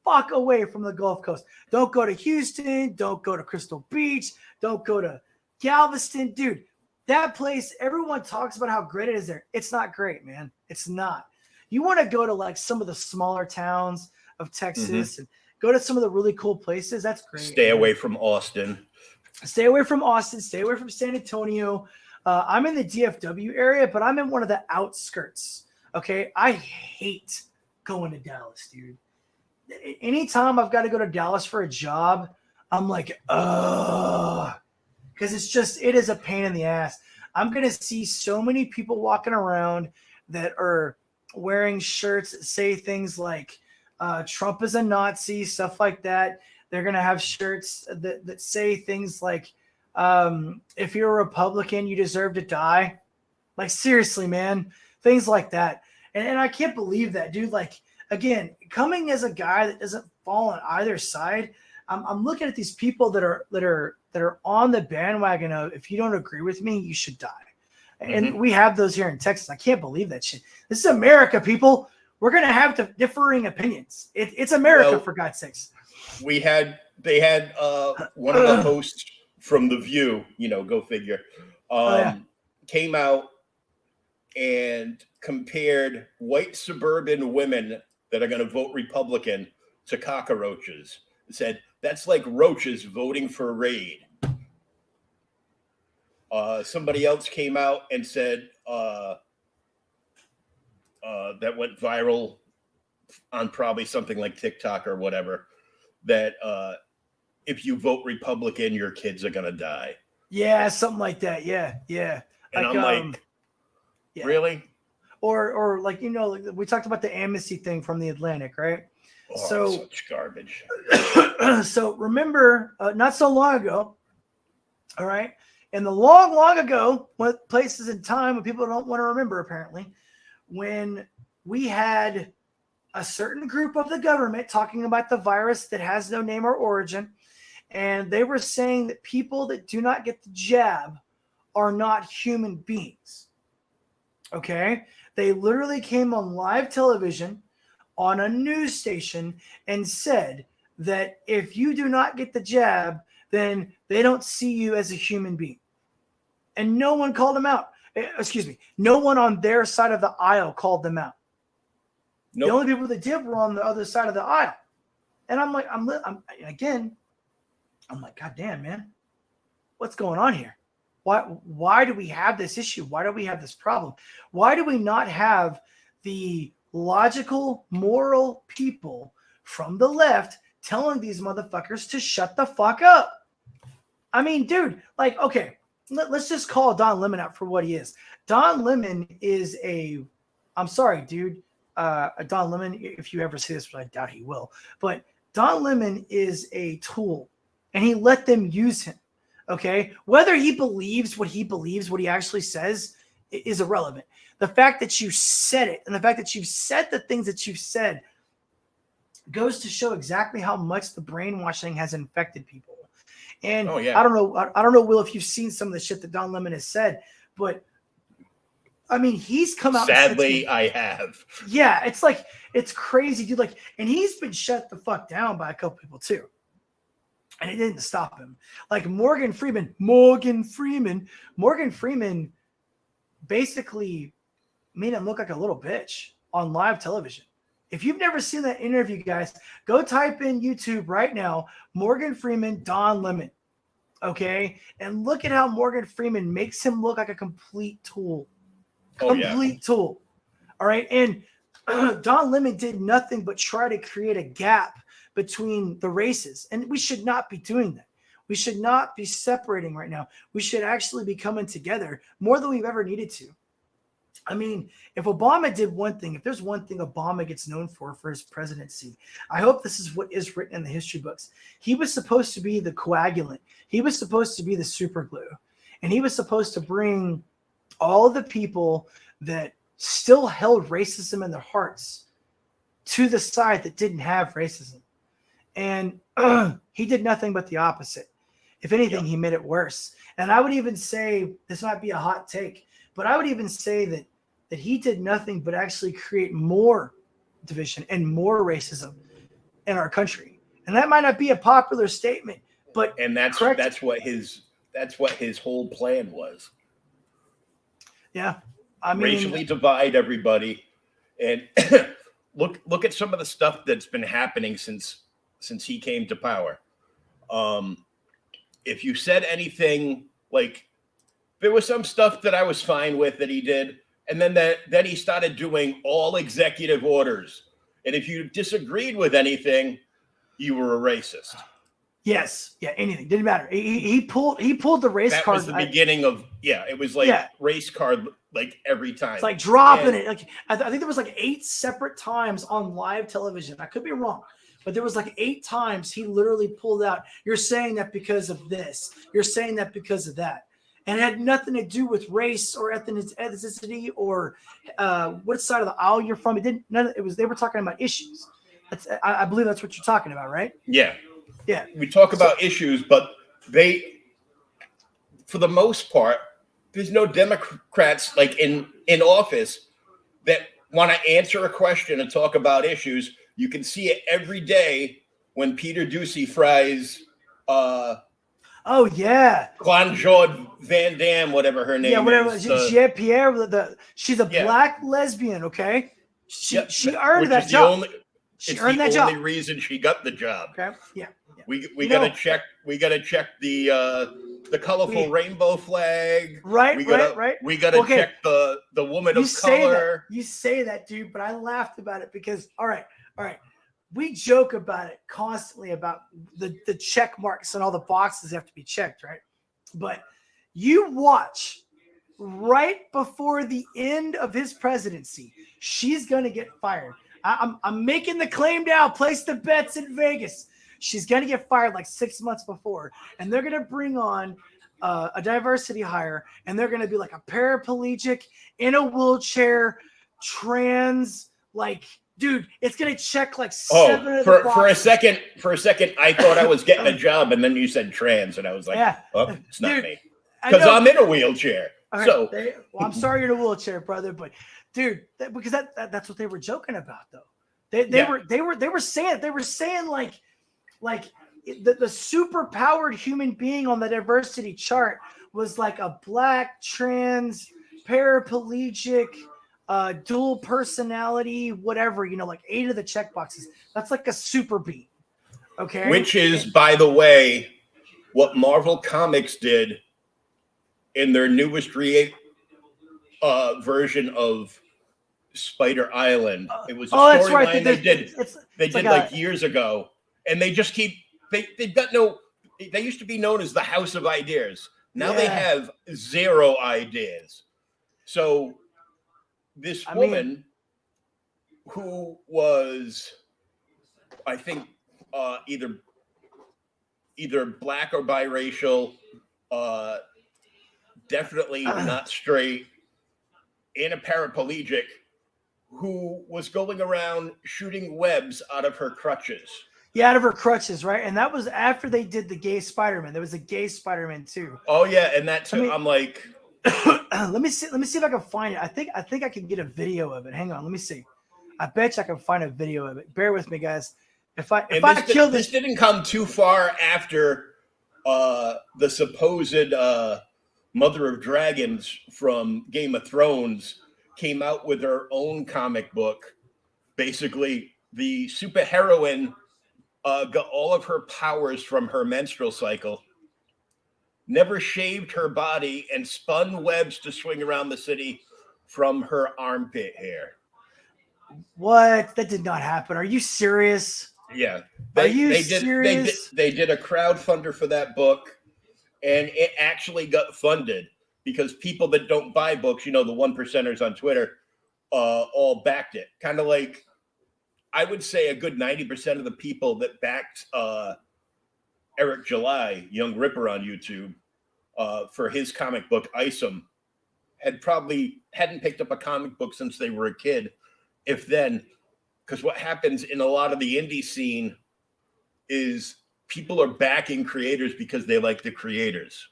fuck away from the Gulf Coast. Don't go to Houston. Don't go to Crystal Beach. Don't go to Galveston. Dude, that place, everyone talks about how great it is there. It's not great, man. It's not. You want to go to like some of the smaller towns of Texas and go to some of the really cool places. That's great. Stay away from Austin. Stay away from Austin. Stay away from San Antonio. I'm in the DFW area, but I'm in one of the outskirts. Okay. I hate going to Dallas, dude. Anytime I've got to go to Dallas for a job, I'm like, ugh. Because it is a pain in the ass. I'm going to see so many people walking around that are wearing shirts that say things like Trump is a Nazi, stuff like that. They're going to have shirts that say things like, if you're a Republican, you deserve to die. Like, seriously, man. Things like that. And I can't believe that, dude. Like, again, coming as a guy that doesn't fall on either side, I'm looking at these people that are on the bandwagon of, if you don't agree with me, you should die. And we have those here in Texas. I can't believe that shit. This is America, people. We're going to have differing opinions. It's America, for God's sakes. They had one of the hosts from The View, go figure, came out and compared white suburban women that are going to vote Republican to cockroaches. Said that's like roaches voting for Raid. Somebody else came out and said that went viral on probably something like TikTok or whatever, that if you vote Republican, your kids are gonna die. Yeah, something like that. Yeah. And like, I'm like, really? Or like, we talked about the amnesty thing from the Atlantic, right? Oh, so such garbage. So remember, not so long ago, all right, in the long ago, what places in time when people don't want to remember, apparently, when we had a certain group of the government talking about the virus that has no name or origin, and they were saying that people that do not get the jab are not human beings. Okay? They literally came on live television on a news station and said that if you do not get the jab, then they don't see you as a human being. And no one called them out. Excuse me. No one on their side of the aisle called them out. Nope. The only people that did were on the other side of the aisle. And I'm like, I'm like, God damn, man. What's going on here? Why do we have this issue? Why do we have this problem? Why do we not have the logical, moral people from the left telling these motherfuckers to shut the fuck up? I mean, dude, like, okay, let's just call Don Lemon out for what he is. Don Lemon is I'm sorry, dude. Don Lemon, if you ever see this, but I doubt he will. But Don Lemon is a tool, and he let them use him. Okay, whether he believes, what he actually says is irrelevant. The fact that you said it, and the fact that you've said the things that you've said, goes to show exactly how much the brainwashing has infected people. And I don't know, Will, if you've seen some of the shit that Don Lemon has said, but I mean, he's come out. Sadly, I have. Yeah, it's crazy, dude. Like, and he's been shut the fuck down by a couple people too, and it didn't stop him. Like Morgan Freeman basically made him look like a little bitch on live television. If you've never seen that interview, guys, go type in YouTube right now, Morgan Freeman, Don Lemon, okay? And look at how Morgan Freeman makes him look like a complete tool. Tool. All right? And Don Lemon did nothing but try to create a gap between the races. And we should not be doing that. We should not be separating right now. We should actually be coming together more than we've ever needed to. I mean, if Obama did one thing, if there's one thing Obama gets known for his presidency, I hope this is what is written in the history books. He was supposed to be the coagulant. He was supposed to be the super glue. And he was supposed to bring all of the people that still held racism in their hearts to the side that didn't have racism. And he did nothing but the opposite. If anything, he made it worse. And I would even say, this might be a hot take, but I would even say that he did nothing but actually create more division and more racism in our country. And that might not be a popular statement, but that's what his whole plan was. Yeah. I mean, racially divide everybody. And look at some of the stuff that's been happening since he came to power. If you said anything, like, there was some stuff that I was fine with that he did, and then he started doing all executive orders. And if you disagreed with anything, you were a racist. Yes, yeah, anything didn't matter. He pulled the race card. That was the beginning of it was like race card like every time. It's like dropping it. Like I think there was like 8 separate times on live television. I could be wrong, but there was like 8 times he literally pulled out. You're saying that because of this. You're saying that because of that. And it had nothing to do with race or ethnicity or what side of the aisle you're from. It didn't. It was. They were talking about issues. I believe that's what you're talking about, right? Yeah. Yeah. We talk about issues, but for the most part, there's no Democrats like in office that want to answer a question and talk about issues. You can see it every day when Peter Ducey fries. Oh yeah, Claude Van Damme, whatever her name is. Yeah, whatever. Pierre, she's a black lesbian. Okay, she earned that job. She earned that job. The only reason she got the job. Okay. Yeah. We gotta check. We gotta check the colorful rainbow flag. Right. We gotta check the woman of color. You say that, dude, but I laughed about it because all right. We joke about it constantly about the check marks and all the boxes have to be checked, right? But you watch right before the end of his presidency, she's going to get fired. I'm making the claim now. Place the bets in Vegas. She's going to get fired like 6 months before, and they're going to bring on a diversity hire, and they're going to be like a paraplegic in a wheelchair, trans, like. Dude, it's gonna check like 7 of the boxes. For a second, I thought I was getting a job, and then you said trans, and I was like, "Oh, it's not me," because I'm in a wheelchair. Right. So, I'm sorry you're in a wheelchair, brother, but dude, because that's what they were joking about, though. They were saying like the super powered human being on the diversity chart was like a black trans paraplegic. Dual personality, whatever, like 8 of the check boxes. That's like a super beat. Okay. Which is, by the way, what Marvel Comics did in their newest version of Spider Island. It was a storyline they did like years ago. And they just keep they used to be known as the House of Ideas. Now they have zero ideas. So this woman who was, I think, either black or biracial, definitely not straight, and a paraplegic, who was going around shooting webs out of her crutches. Yeah, out of her crutches, right? And that was after they did the gay Spider-Man. There was a gay Spider-Man too. Oh yeah, and that too. I'm like, let me see if I can find it. I think I can get a video of it. Hang on, let me see. I bet you I can find a video of it. Bear with me, guys. If I kill this didn't come too far after the supposed Mother of Dragons from Game of Thrones came out with her own comic book. Basically, the superheroine got all of her powers from her menstrual cycle, never shaved her body, and spun webs to swing around the city from her armpit hair. What? That did not happen. Are you serious? Yeah. Are you serious? They did a crowdfunder for that book, and it actually got funded because people that don't buy books, the 1%ers on Twitter, all backed it. Kind of like, I would say a good 90% of the people that backed Eric July, Young Ripper on YouTube, for his comic book, Isom, hadn't picked up a comic book since they were a kid, if then. Because what happens in a lot of the indie scene is people are backing creators because they like the creators.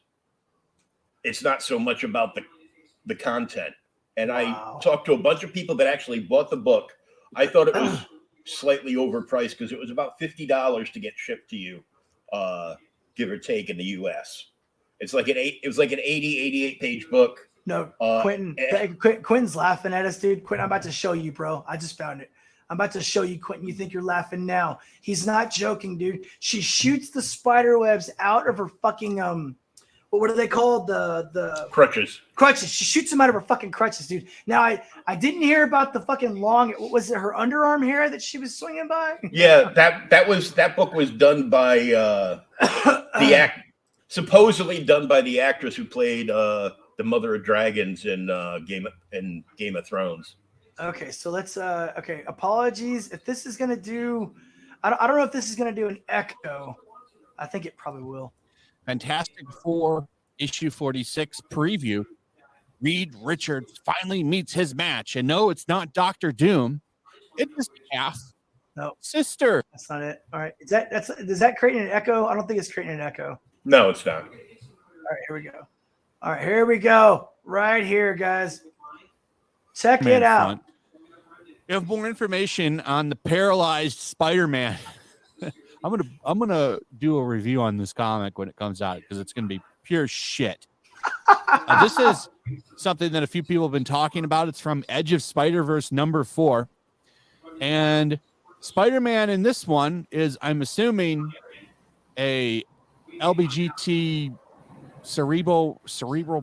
It's not so much about the content. And I talked to a bunch of people that actually bought the book. I thought it was slightly overpriced because it was about $50 to get shipped to you, give or take, in the US. It was like an 88 page book. No, Quentin's laughing at us, dude. Quentin, I'm about to show you, bro. I just found it. I'm about to show you, Quentin. You think you're laughing now. He's not joking, dude. She shoots the spider webs out of her fucking, what are they called? The crutches. Crutches. She shoots them out of her fucking crutches, dude. Now, I didn't hear about the fucking long, was it her underarm hair that she was swinging by? Yeah, that book was done by supposedly done by the actress who played the Mother of Dragons in Game of Thrones. Okay, so let's okay, apologies if this is gonna do, I don't know if this is gonna do an echo. I think it probably will. Fantastic Four issue 46 preview. Reed Richards finally meets his match, and no, it's not Doctor Doom. It is half sister. That's not it. All right, is that creating an echo? I don't think it's creating an echo. No, it's not. All right, here we go. All right, here we go. Right here, guys. Check it out. Front. We have more information on the paralyzed Spider-Man. I'm gonna do a review on this comic when it comes out because it's gonna be pure shit. This is something that a few people have been talking about. It's from Edge of Spider-Verse #4, and Spider-Man in this one is, I'm assuming, a LBGT cerebral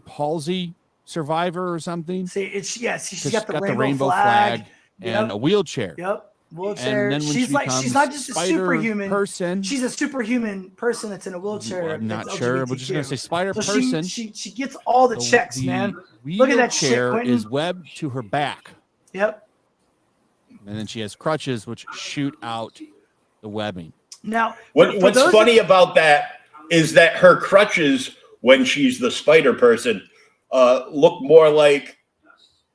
palsy survivor or something. See, she's got the rainbow flag and yep. a wheelchair. Yep, wheelchair. And then when she's not just a superhuman person. She's a superhuman person that's in a wheelchair. Well, I'm not sure. We're just gonna say spider so person. She gets all the checks, man. Look at that shit, wheelchair is webbed to her back. Yep. And then she has crutches which shoot out the webbing. Now, what's funny about that is that her crutches, when she's the spider person, look more like,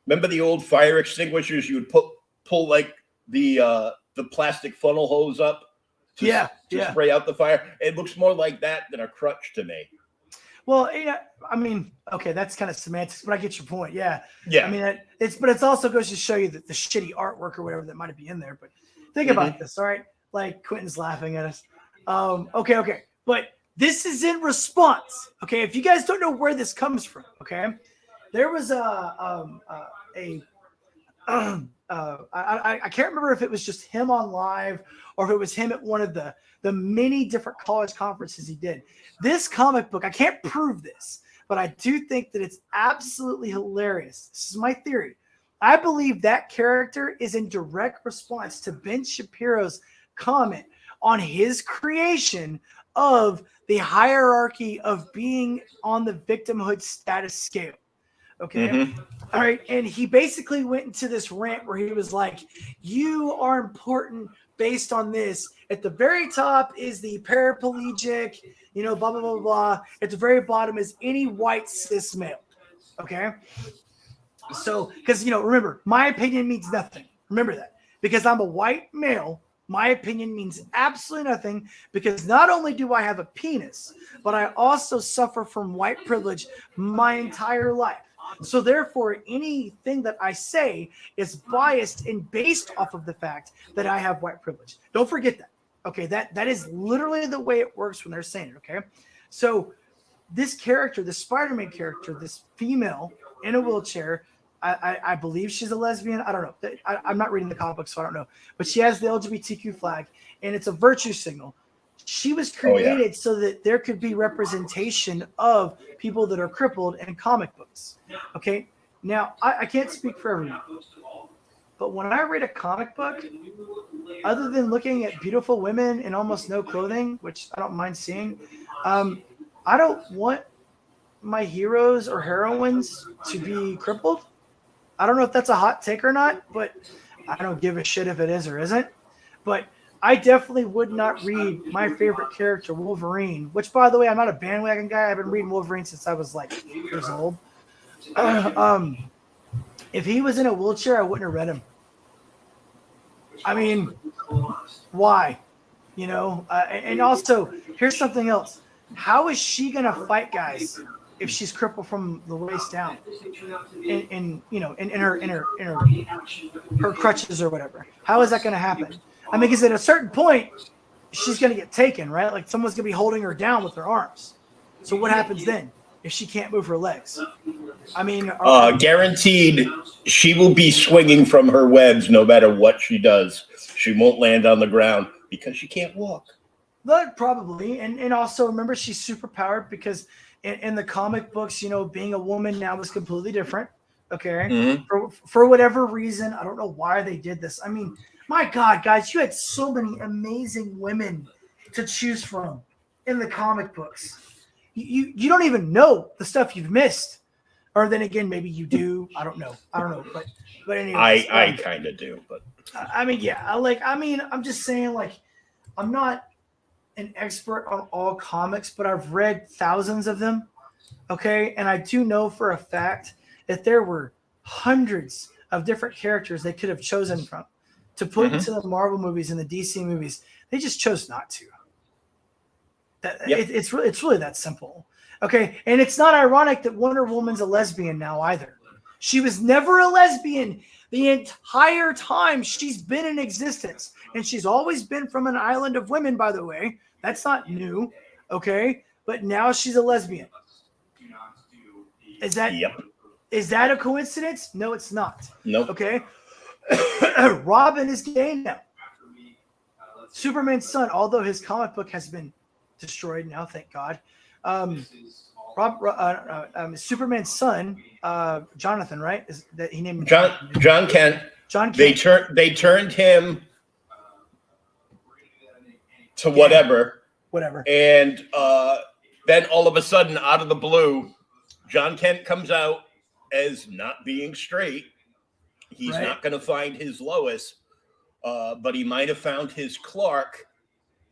remember the old fire extinguishers? You would pull like the plastic funnel hose up to spray out the fire. It looks more like that than a crutch to me. Well, I mean, okay, that's kind of semantics, but I get your point. Yeah. Yeah. I mean, it's also goes to show you that the shitty artwork or whatever that might be in there. But think about this, all right? Like Quentin's laughing at us. Okay. But this is in response. Okay. If you guys don't know where this comes from, okay, there was I can't remember if it was just him on live or if it was him at one of the many different college conferences he did. This comic book, I can't prove this, but I do think that it's absolutely hilarious. This is my theory. I believe that character is in direct response to Ben Shapiro's comment on his creation of the hierarchy of being on the victimhood status scale. Okay. Mhm. All right. And he basically went into this rant where he was like, you are important based on this. At the very top is the paraplegic, blah, blah, blah, blah. At the very bottom is any white cis male. Okay. So, because, remember, my opinion means nothing. Remember that. Because I'm a white male, my opinion means absolutely nothing, because not only do I have a penis, but I also suffer from white privilege my entire life. So therefore, anything that I say is biased and based off of the fact that I have white privilege. Don't forget that. Okay, that is literally the way it works when they're saying it, okay? So this character, the Spider-Man character, this female in a wheelchair, I believe she's a lesbian. I don't know. I'm not reading the comic book, so I don't know. But she has the LGBTQ flag, and it's a virtue signal. She was created so that there could be representation of people that are crippled in comic books. Okay? Now, I can't speak for everyone. But when I read a comic book, other than looking at beautiful women in almost no clothing, which I don't mind seeing, I don't want my heroes or heroines to be crippled. I don't know if that's a hot take or not, but I don't give a shit if it is or isn't. But I definitely would not read my favorite character, Wolverine, which, by the way, I'm not a bandwagon guy. I've been reading Wolverine since I was like 8 years old. If he was in a wheelchair, I wouldn't have read him. I mean, why? And also, here's something else. How is she going to fight guys if she's crippled from the waist down in her crutches or whatever? How is that going to happen? I mean, because at a certain point, she's going to get taken, right? Like someone's going to be holding her down with their arms. So what happens then if she can't move her legs? I mean, guaranteed she will be swinging from her webs no matter what she does. She won't land on the ground because she can't walk. But probably. And also remember, she's super powered because in the comic books, being a woman now is completely different. Okay. Mm-hmm. For whatever reason, I don't know why they did this. I mean, my God, guys, you had so many amazing women to choose from in the comic books. You don't even know the stuff you've missed. Or then again, maybe you do. I don't know. But anyways, I kind of do. But I mean, yeah. I'm just saying, like, I'm not an expert on all comics, but I've read thousands of them. Okay, and I do know for a fact that there were hundreds of different characters they could have chosen from to put into the Marvel movies and the DC movies. They just chose not to. It's really that simple. Okay, and it's not ironic that Wonder Woman's a lesbian now either. She was never a lesbian the entire time she's been in existence. And she's always been from an island of women, by the way. That's not new, okay? But now she's a lesbian. Is that a coincidence? No, it's not. Nope. Okay? Robin is gay now. Superman's son, although his comic book has been destroyed now, thank God. Superman's son, Jonathan, right? Is that he named him John Kent. John Kent. They turned him to whatever. And then all of a sudden, out of the blue, John Kent comes out as not being straight. He's not going to find his Lois, but he might have found his Clark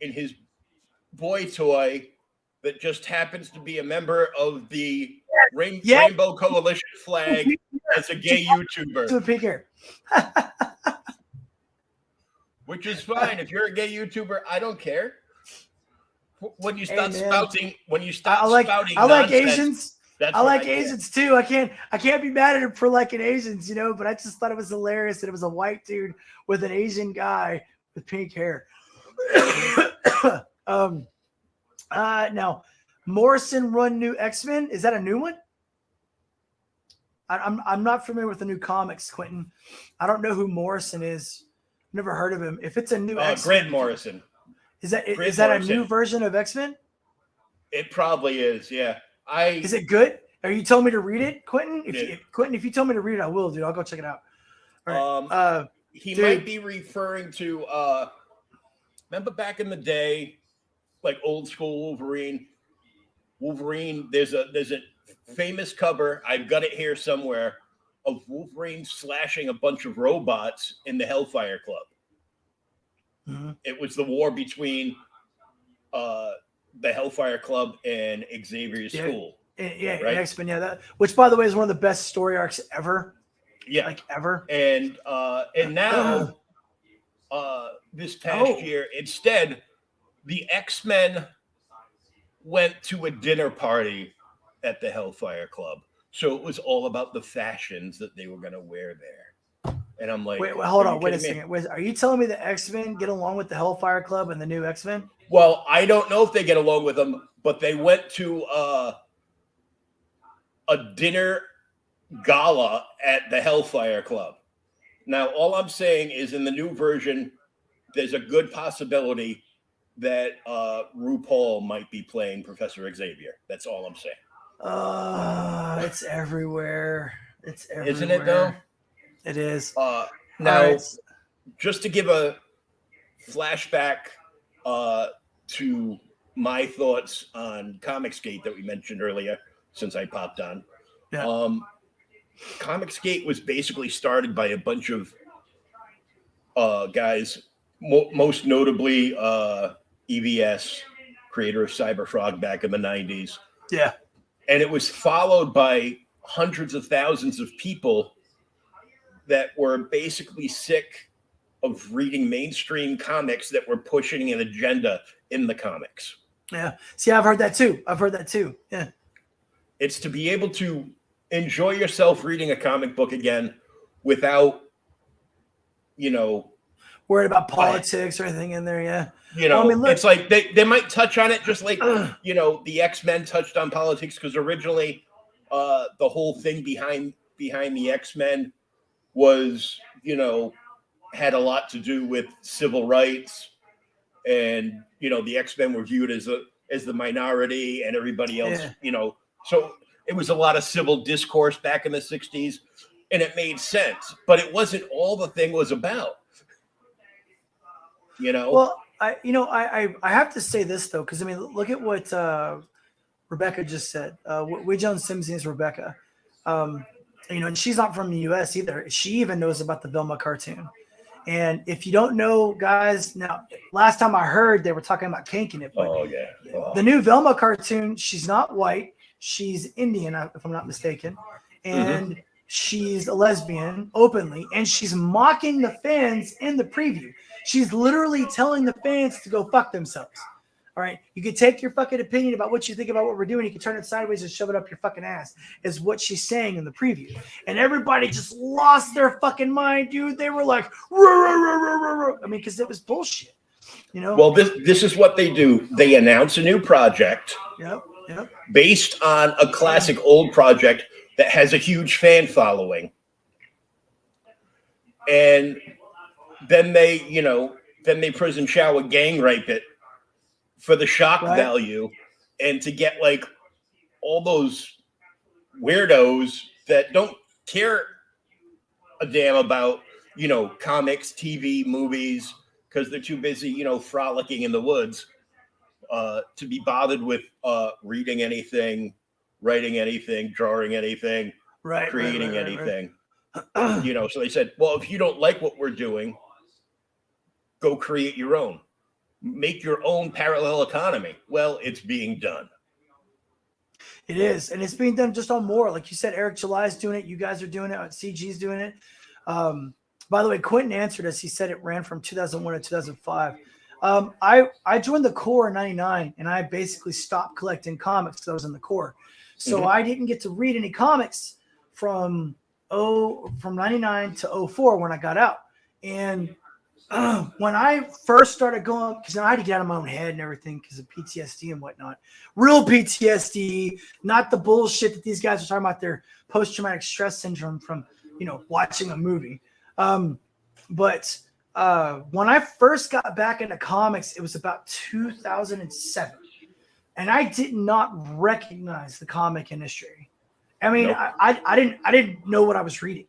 in his boy toy that just happens to be a member of the Rainbow Coalition flag as a gay YouTuber. To a pig hair. Which is fine. If you're a gay YouTuber, I don't care. When you start spouting, spouting I like nonsense, Asians. that's I like Asians too. I can't be mad at him for liking Asians, but I just thought it was hilarious that it was a white dude with an Asian guy with pink hair. Now, Morrison run new X-Men. Is that a new one? I'm not familiar with the new comics, Quentin. I don't know who Morrison is. Never heard of him. If it's a new X-Men, Grant Morrison. Is that a new version of X-Men? It probably is. Yeah. Is it good? Are you telling me to read it, Quentin? If you tell me to read it, I will, dude. I'll go check it out. All right. He might be referring to. Remember back in the day like old school Wolverine. Wolverine, there's a famous cover, I've got it here somewhere, of Wolverine slashing a bunch of robots in the Hellfire Club. Mm-hmm. It was the war between the Hellfire Club and Xavier's school. Yeah, right? X-Men, that, which by the way is one of the best story arcs ever. Yeah. Like ever. And now this past year, instead, the X-Men went to a dinner party at the Hellfire Club. So it was all about the fashions that they were going to wear there. And I'm like, wait, hold on, wait a second. Are you telling me the X-Men get along with the Hellfire Club and the new X-Men? Well, I don't know if they get along with them, but they went to a dinner gala at the Hellfire Club. Now, all I'm saying is in the new version, there's a good possibility that RuPaul might be playing Professor Xavier. That's all I'm saying. It's everywhere. It's everywhere. Isn't it though? It is. Now, just to give a flashback to my thoughts on Comicsgate that we mentioned earlier, since I popped on. Yeah. Comicsgate was basically started by a bunch of guys, most notably EVS, creator of Cyberfrog back in the 90s. Yeah. And it was followed by hundreds of thousands of people that were basically sick of reading mainstream comics that were pushing an agenda in the comics. Yeah. See, I've heard that too. Yeah. It's to be able to enjoy yourself reading a comic book again without, worried about politics or anything in there. Yeah. It's like they might touch on it just like, the X-Men touched on politics because originally the whole thing behind the X-Men was, had a lot to do with civil rights, and the X-Men were viewed as the minority and everybody else, so it was a lot of civil discourse back in the 60s, and it made sense, but it wasn't all the thing was about. Well, I have to say this though, because look at what Rebecca just said. We Jones Simpson is Rebecca. And she's not from the U.S. either. She even knows about the Velma cartoon. And if you don't know, guys, now last time I heard they were talking about kinking it. But the new Velma cartoon, she's not white. She's Indian, if I'm not mistaken. And she's a lesbian openly. And she's mocking the fans in the preview. She's literally telling the fans to go fuck themselves. All right. You can take your fucking opinion about what you think about what we're doing. You can turn it sideways and shove it up your fucking ass, is what she's saying in the preview. And everybody just lost their fucking mind, dude. They were like, because it was bullshit. Well, this is what they do. They announce a new project. Yep. Based on a classic old project that has a huge fan following. And then they prison shower gang rape it for the shock value, and to get like all those weirdos that don't care a damn about, comics, TV, movies, because they're too busy, frolicking in the woods, to be bothered with reading anything, writing anything, drawing anything, creating anything. So they said, well, if you don't like what we're doing, go create your own. Make your own parallel economy. Well, it's being done. It is. And it's being done just on more. Like you said, Eric July's doing it. You guys are doing it. CG's doing it. By the way, Quentin answered us. He said it ran from 2001 to 2005. I joined the Corps in 99, and I basically stopped collecting comics because I was in the Corps. So I didn't get to read any comics from 99 to 04 when I got out. And when I first started going, because I had to get out of my own head and everything because of PTSD and whatnot. Real PTSD, not the bullshit that these guys are talking about, their post-traumatic stress syndrome from, watching a movie. But when I first got back into comics, it was about 2007. And I did not recognize the comic industry. Nope. I didn't know what I was reading.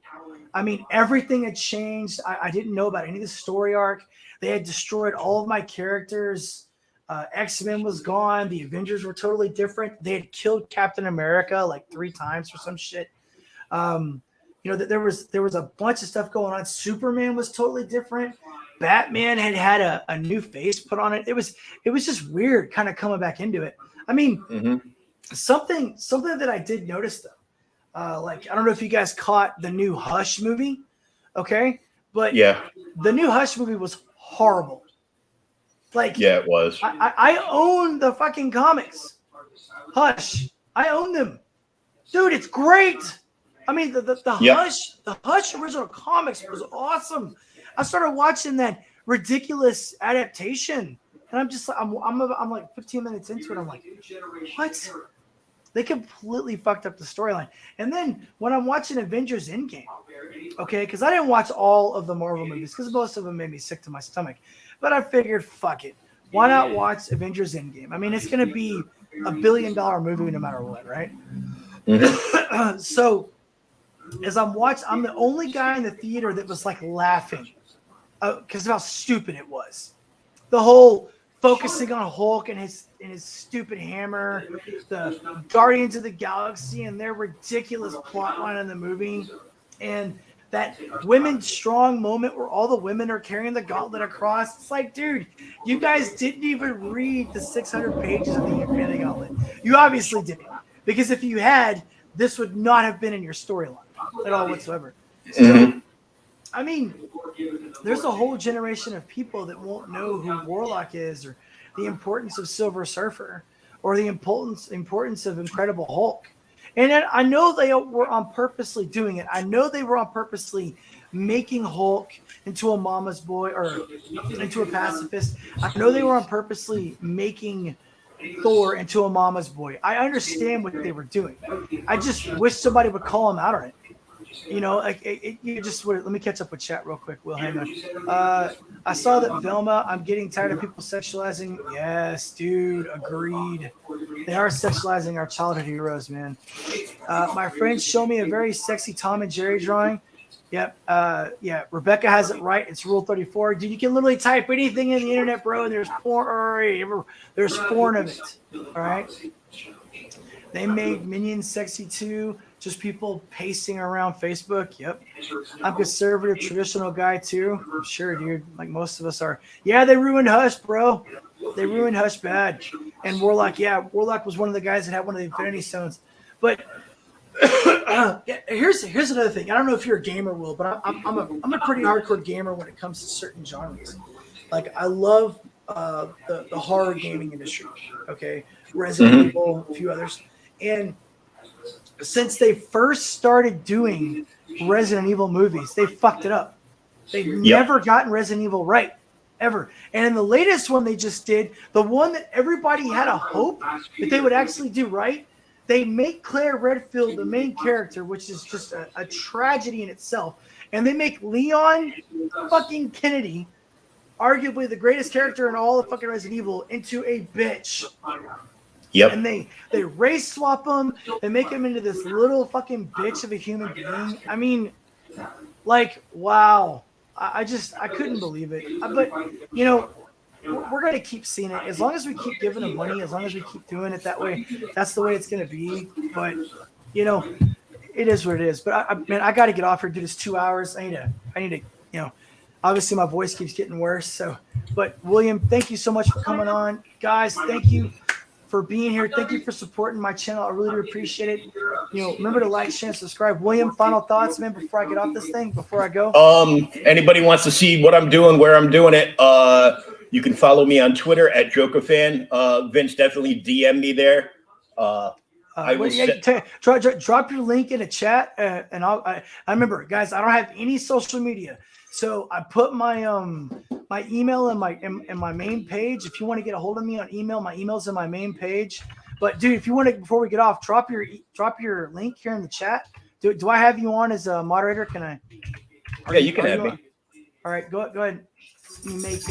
Everything had changed. I didn't know about any of the story arc. They had destroyed all of my characters. X-Men was gone. The Avengers were totally different. They had killed Captain America like 3 times for some shit. There was a bunch of stuff going on. Superman was totally different. Batman had a new face put on it. It was just weird kind of coming back into it. I mean, something that I did notice though, like, I don't know if you guys caught the new Hush movie. Okay. But yeah, the new Hush movie was horrible. Like, yeah, it was. I own the fucking comics. Hush. I own them. Dude, it's great. I mean, the Hush original comics was awesome. I started watching that ridiculous adaptation, and I'm just I'm like 15 minutes into it. I'm like, what? They completely fucked up the storyline. And then when I'm watching Avengers Endgame, okay, because I didn't watch all of the Marvel movies because most of them made me sick to my stomach. But I figured, fuck it. Why not watch Avengers Endgame? I mean, it's going to be a $1 billion movie no matter what, right? So as I'm watching, I'm the only guy in the theater that was like laughing because of how stupid it was. The whole focusing on Hulk and his stupid hammer, the Guardians of the Galaxy and their ridiculous plotline in the movie, and that women strong moment where all the women are carrying the gauntlet across. It's like, dude, you guys didn't even read the 600 pages of the Infinity Gauntlet. You obviously didn't, because if you had, this would not have been in your storyline at all whatsoever. So, I mean, there's a whole generation of people that won't know who Warlock is, or the importance of Silver Surfer, or the importance of Incredible Hulk. And I know they were on purposely doing it. I know they were on purposely making Hulk into a mama's boy or into a pacifist. I know they were on purposely making Thor into a mama's boy. I understand what they were doing. I just wish somebody would call them out on it. You know, like you just would. Let me catch up with chat real quick. Will, hang on. I saw that Velma. I'm getting tired of people sexualizing. Yes, dude. Agreed. They are sexualizing our childhood heroes, man. My friends show me a very sexy Tom and Jerry drawing. Yep. Yeah. Rebecca has it right. It's Rule 34. Dude, you can literally type anything in the internet, bro, and there's porn of it. All right. They made Minions sexy too. Just people pacing around Facebook. Yep. I'm conservative, traditional guy too. Sure, dude. Like most of us are. Yeah, they ruined Hush, bro. They ruined Hush bad. And Warlock, yeah, Warlock was one of the guys that had one of the Infinity Stones. But here's another thing. I don't know if you're a gamer, Will, but I'm a pretty hardcore gamer when it comes to certain genres. Like, I love the horror gaming industry. Okay, Resident Evil, a few others, and since they first started doing Resident Evil movies, they fucked it up. They've never gotten Resident Evil right, ever. And in the latest one they just did, the one that everybody had a hope that they would actually do right, they make Claire Redfield the main character, which is just a tragedy in itself. And they make Leon fucking Kennedy, arguably the greatest character in all of fucking Resident Evil, into a bitch. Yep. And they race swap him. They make him into this little fucking bitch of a human being. I mean, like, wow. I couldn't believe it. But, you know, we're going to keep seeing it. As long as we keep giving them money, as long as we keep doing it that way, that's the way it's going to be. But, you know, it is what it is. But, man, I got to get off here, dude. It's 2 hours. I need to, you know, obviously my voice keeps getting worse. So, but, William, thank you so much for coming on. Guys, thank you for being here. Thank you for supporting my channel. I really do appreciate it. You know, remember to like, share, and subscribe. William, final thoughts, man, before I get off this thing, before I go? Anybody wants to see what I'm doing, where I'm doing it, you can follow me on Twitter at JokerFan. Vince, definitely DM me there. Drop your link in a chat, and I remember, guys, I don't have any social media, so I put my my email in my main page. If you want to get a hold of me on email, my email's in my main page. But dude, if you want to, before we get off, drop your link here in the chat. Do I have you on as a moderator? Can I? Yeah, you can have me. All right, go ahead. Let me make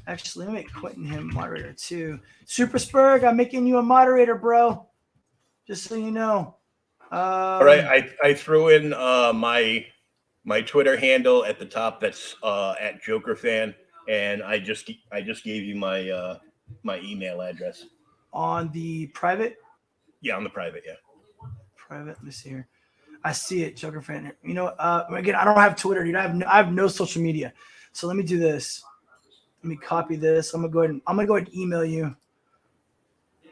actually, let me make Quentin him moderator too. Super Spurg, I'm making you a moderator, bro. Just so you know. All right, I threw in my Twitter handle at the top. That's at JokerFan, and I just gave you my my email address. On the private? Yeah, on the private, yeah. Private, let me see here. I see it, Joker fan. You know, again, I don't have Twitter, dude. I have no social media. So let me do this. Let me copy this. I'm gonna go ahead and email you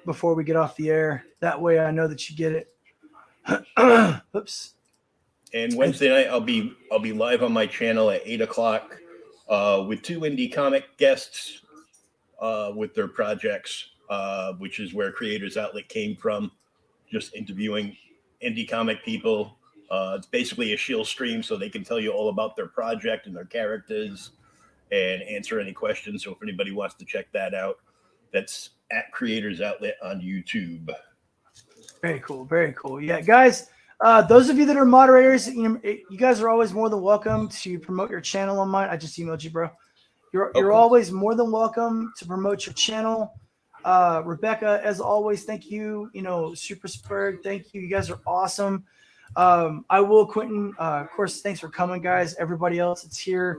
before we get off the air. That way I know that you get it. Oops. And Wednesday night I'll be live on my channel at 8:00 with 2 indie comic guests with their projects, which is where Creators Outlet came from. Just interviewing indie comic people. It's basically a shield stream, so they can tell you all about their project and their characters and answer any questions. So if anybody wants to check that out, that's at Creators Outlet on YouTube. Very cool. Very cool. Yeah, guys, those of you that are moderators, you guys are always more than welcome to promote your channel on mine. I just emailed you, bro. You're cool. always more than welcome to promote your channel. Rebecca, as always, thank you. You know, Super Spurg, thank you. You guys are awesome. I will, Quentin. Of course, thanks for coming, guys. Everybody else that's here.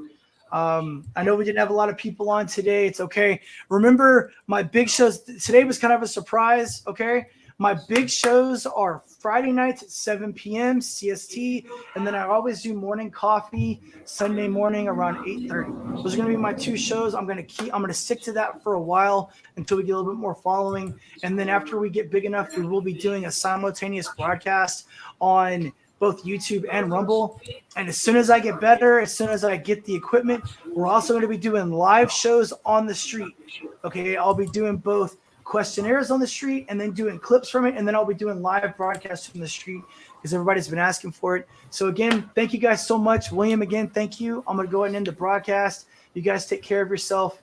I know we didn't have a lot of people on today. It's okay. Remember, my big shows today was kind of a surprise. Okay. My big shows are Friday nights at 7 p.m. CST, and then I always do morning coffee Sunday morning around 8:30. Those are going to be my 2 shows. I'm going to stick to that for a while until we get a little bit more following, and then after we get big enough, we will be doing a simultaneous broadcast on both YouTube and Rumble. And as soon as I get better, as soon as I get the equipment, we're also going to be doing live shows on the street. Okay, I'll be doing both questionnaires on the street and then doing clips from it, and then I'll be doing live broadcasts from the street because everybody's been asking for it. So again, thank you guys so much. William, again, thank you. I'm going to go ahead and end the broadcast. You guys take care of yourself.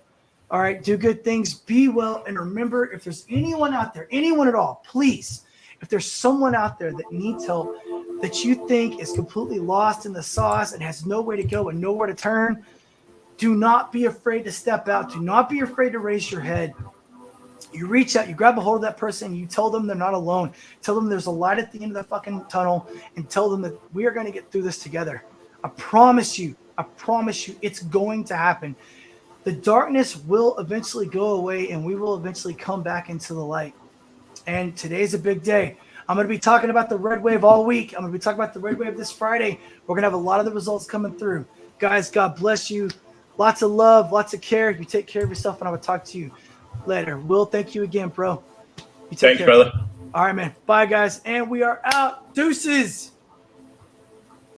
All right, do good things, be well, and remember, if there's anyone out there, anyone at all, please, if there's someone out there that needs help, that you think is completely lost in the sauce and has nowhere to go and nowhere to turn, do not be afraid to step out. Do not be afraid to raise your head. You reach out, you grab a hold of that person, you tell them they're not alone. Tell them there's a light at the end of the fucking tunnel, and tell them that we are going to get through this together. I promise you, it's going to happen. The darkness will eventually go away, and we will eventually come back into the light. And today's a big day. I'm going to be talking about the red wave all week. I'm going to be talking about the red wave this Friday. We're going to have a lot of the results coming through. Guys, God bless you. Lots of love, lots of care. You take care of yourself, and I will talk to you later. Will, thank you again, bro. Thanks, brother. All right, man. Bye, guys. And we are out. Deuces.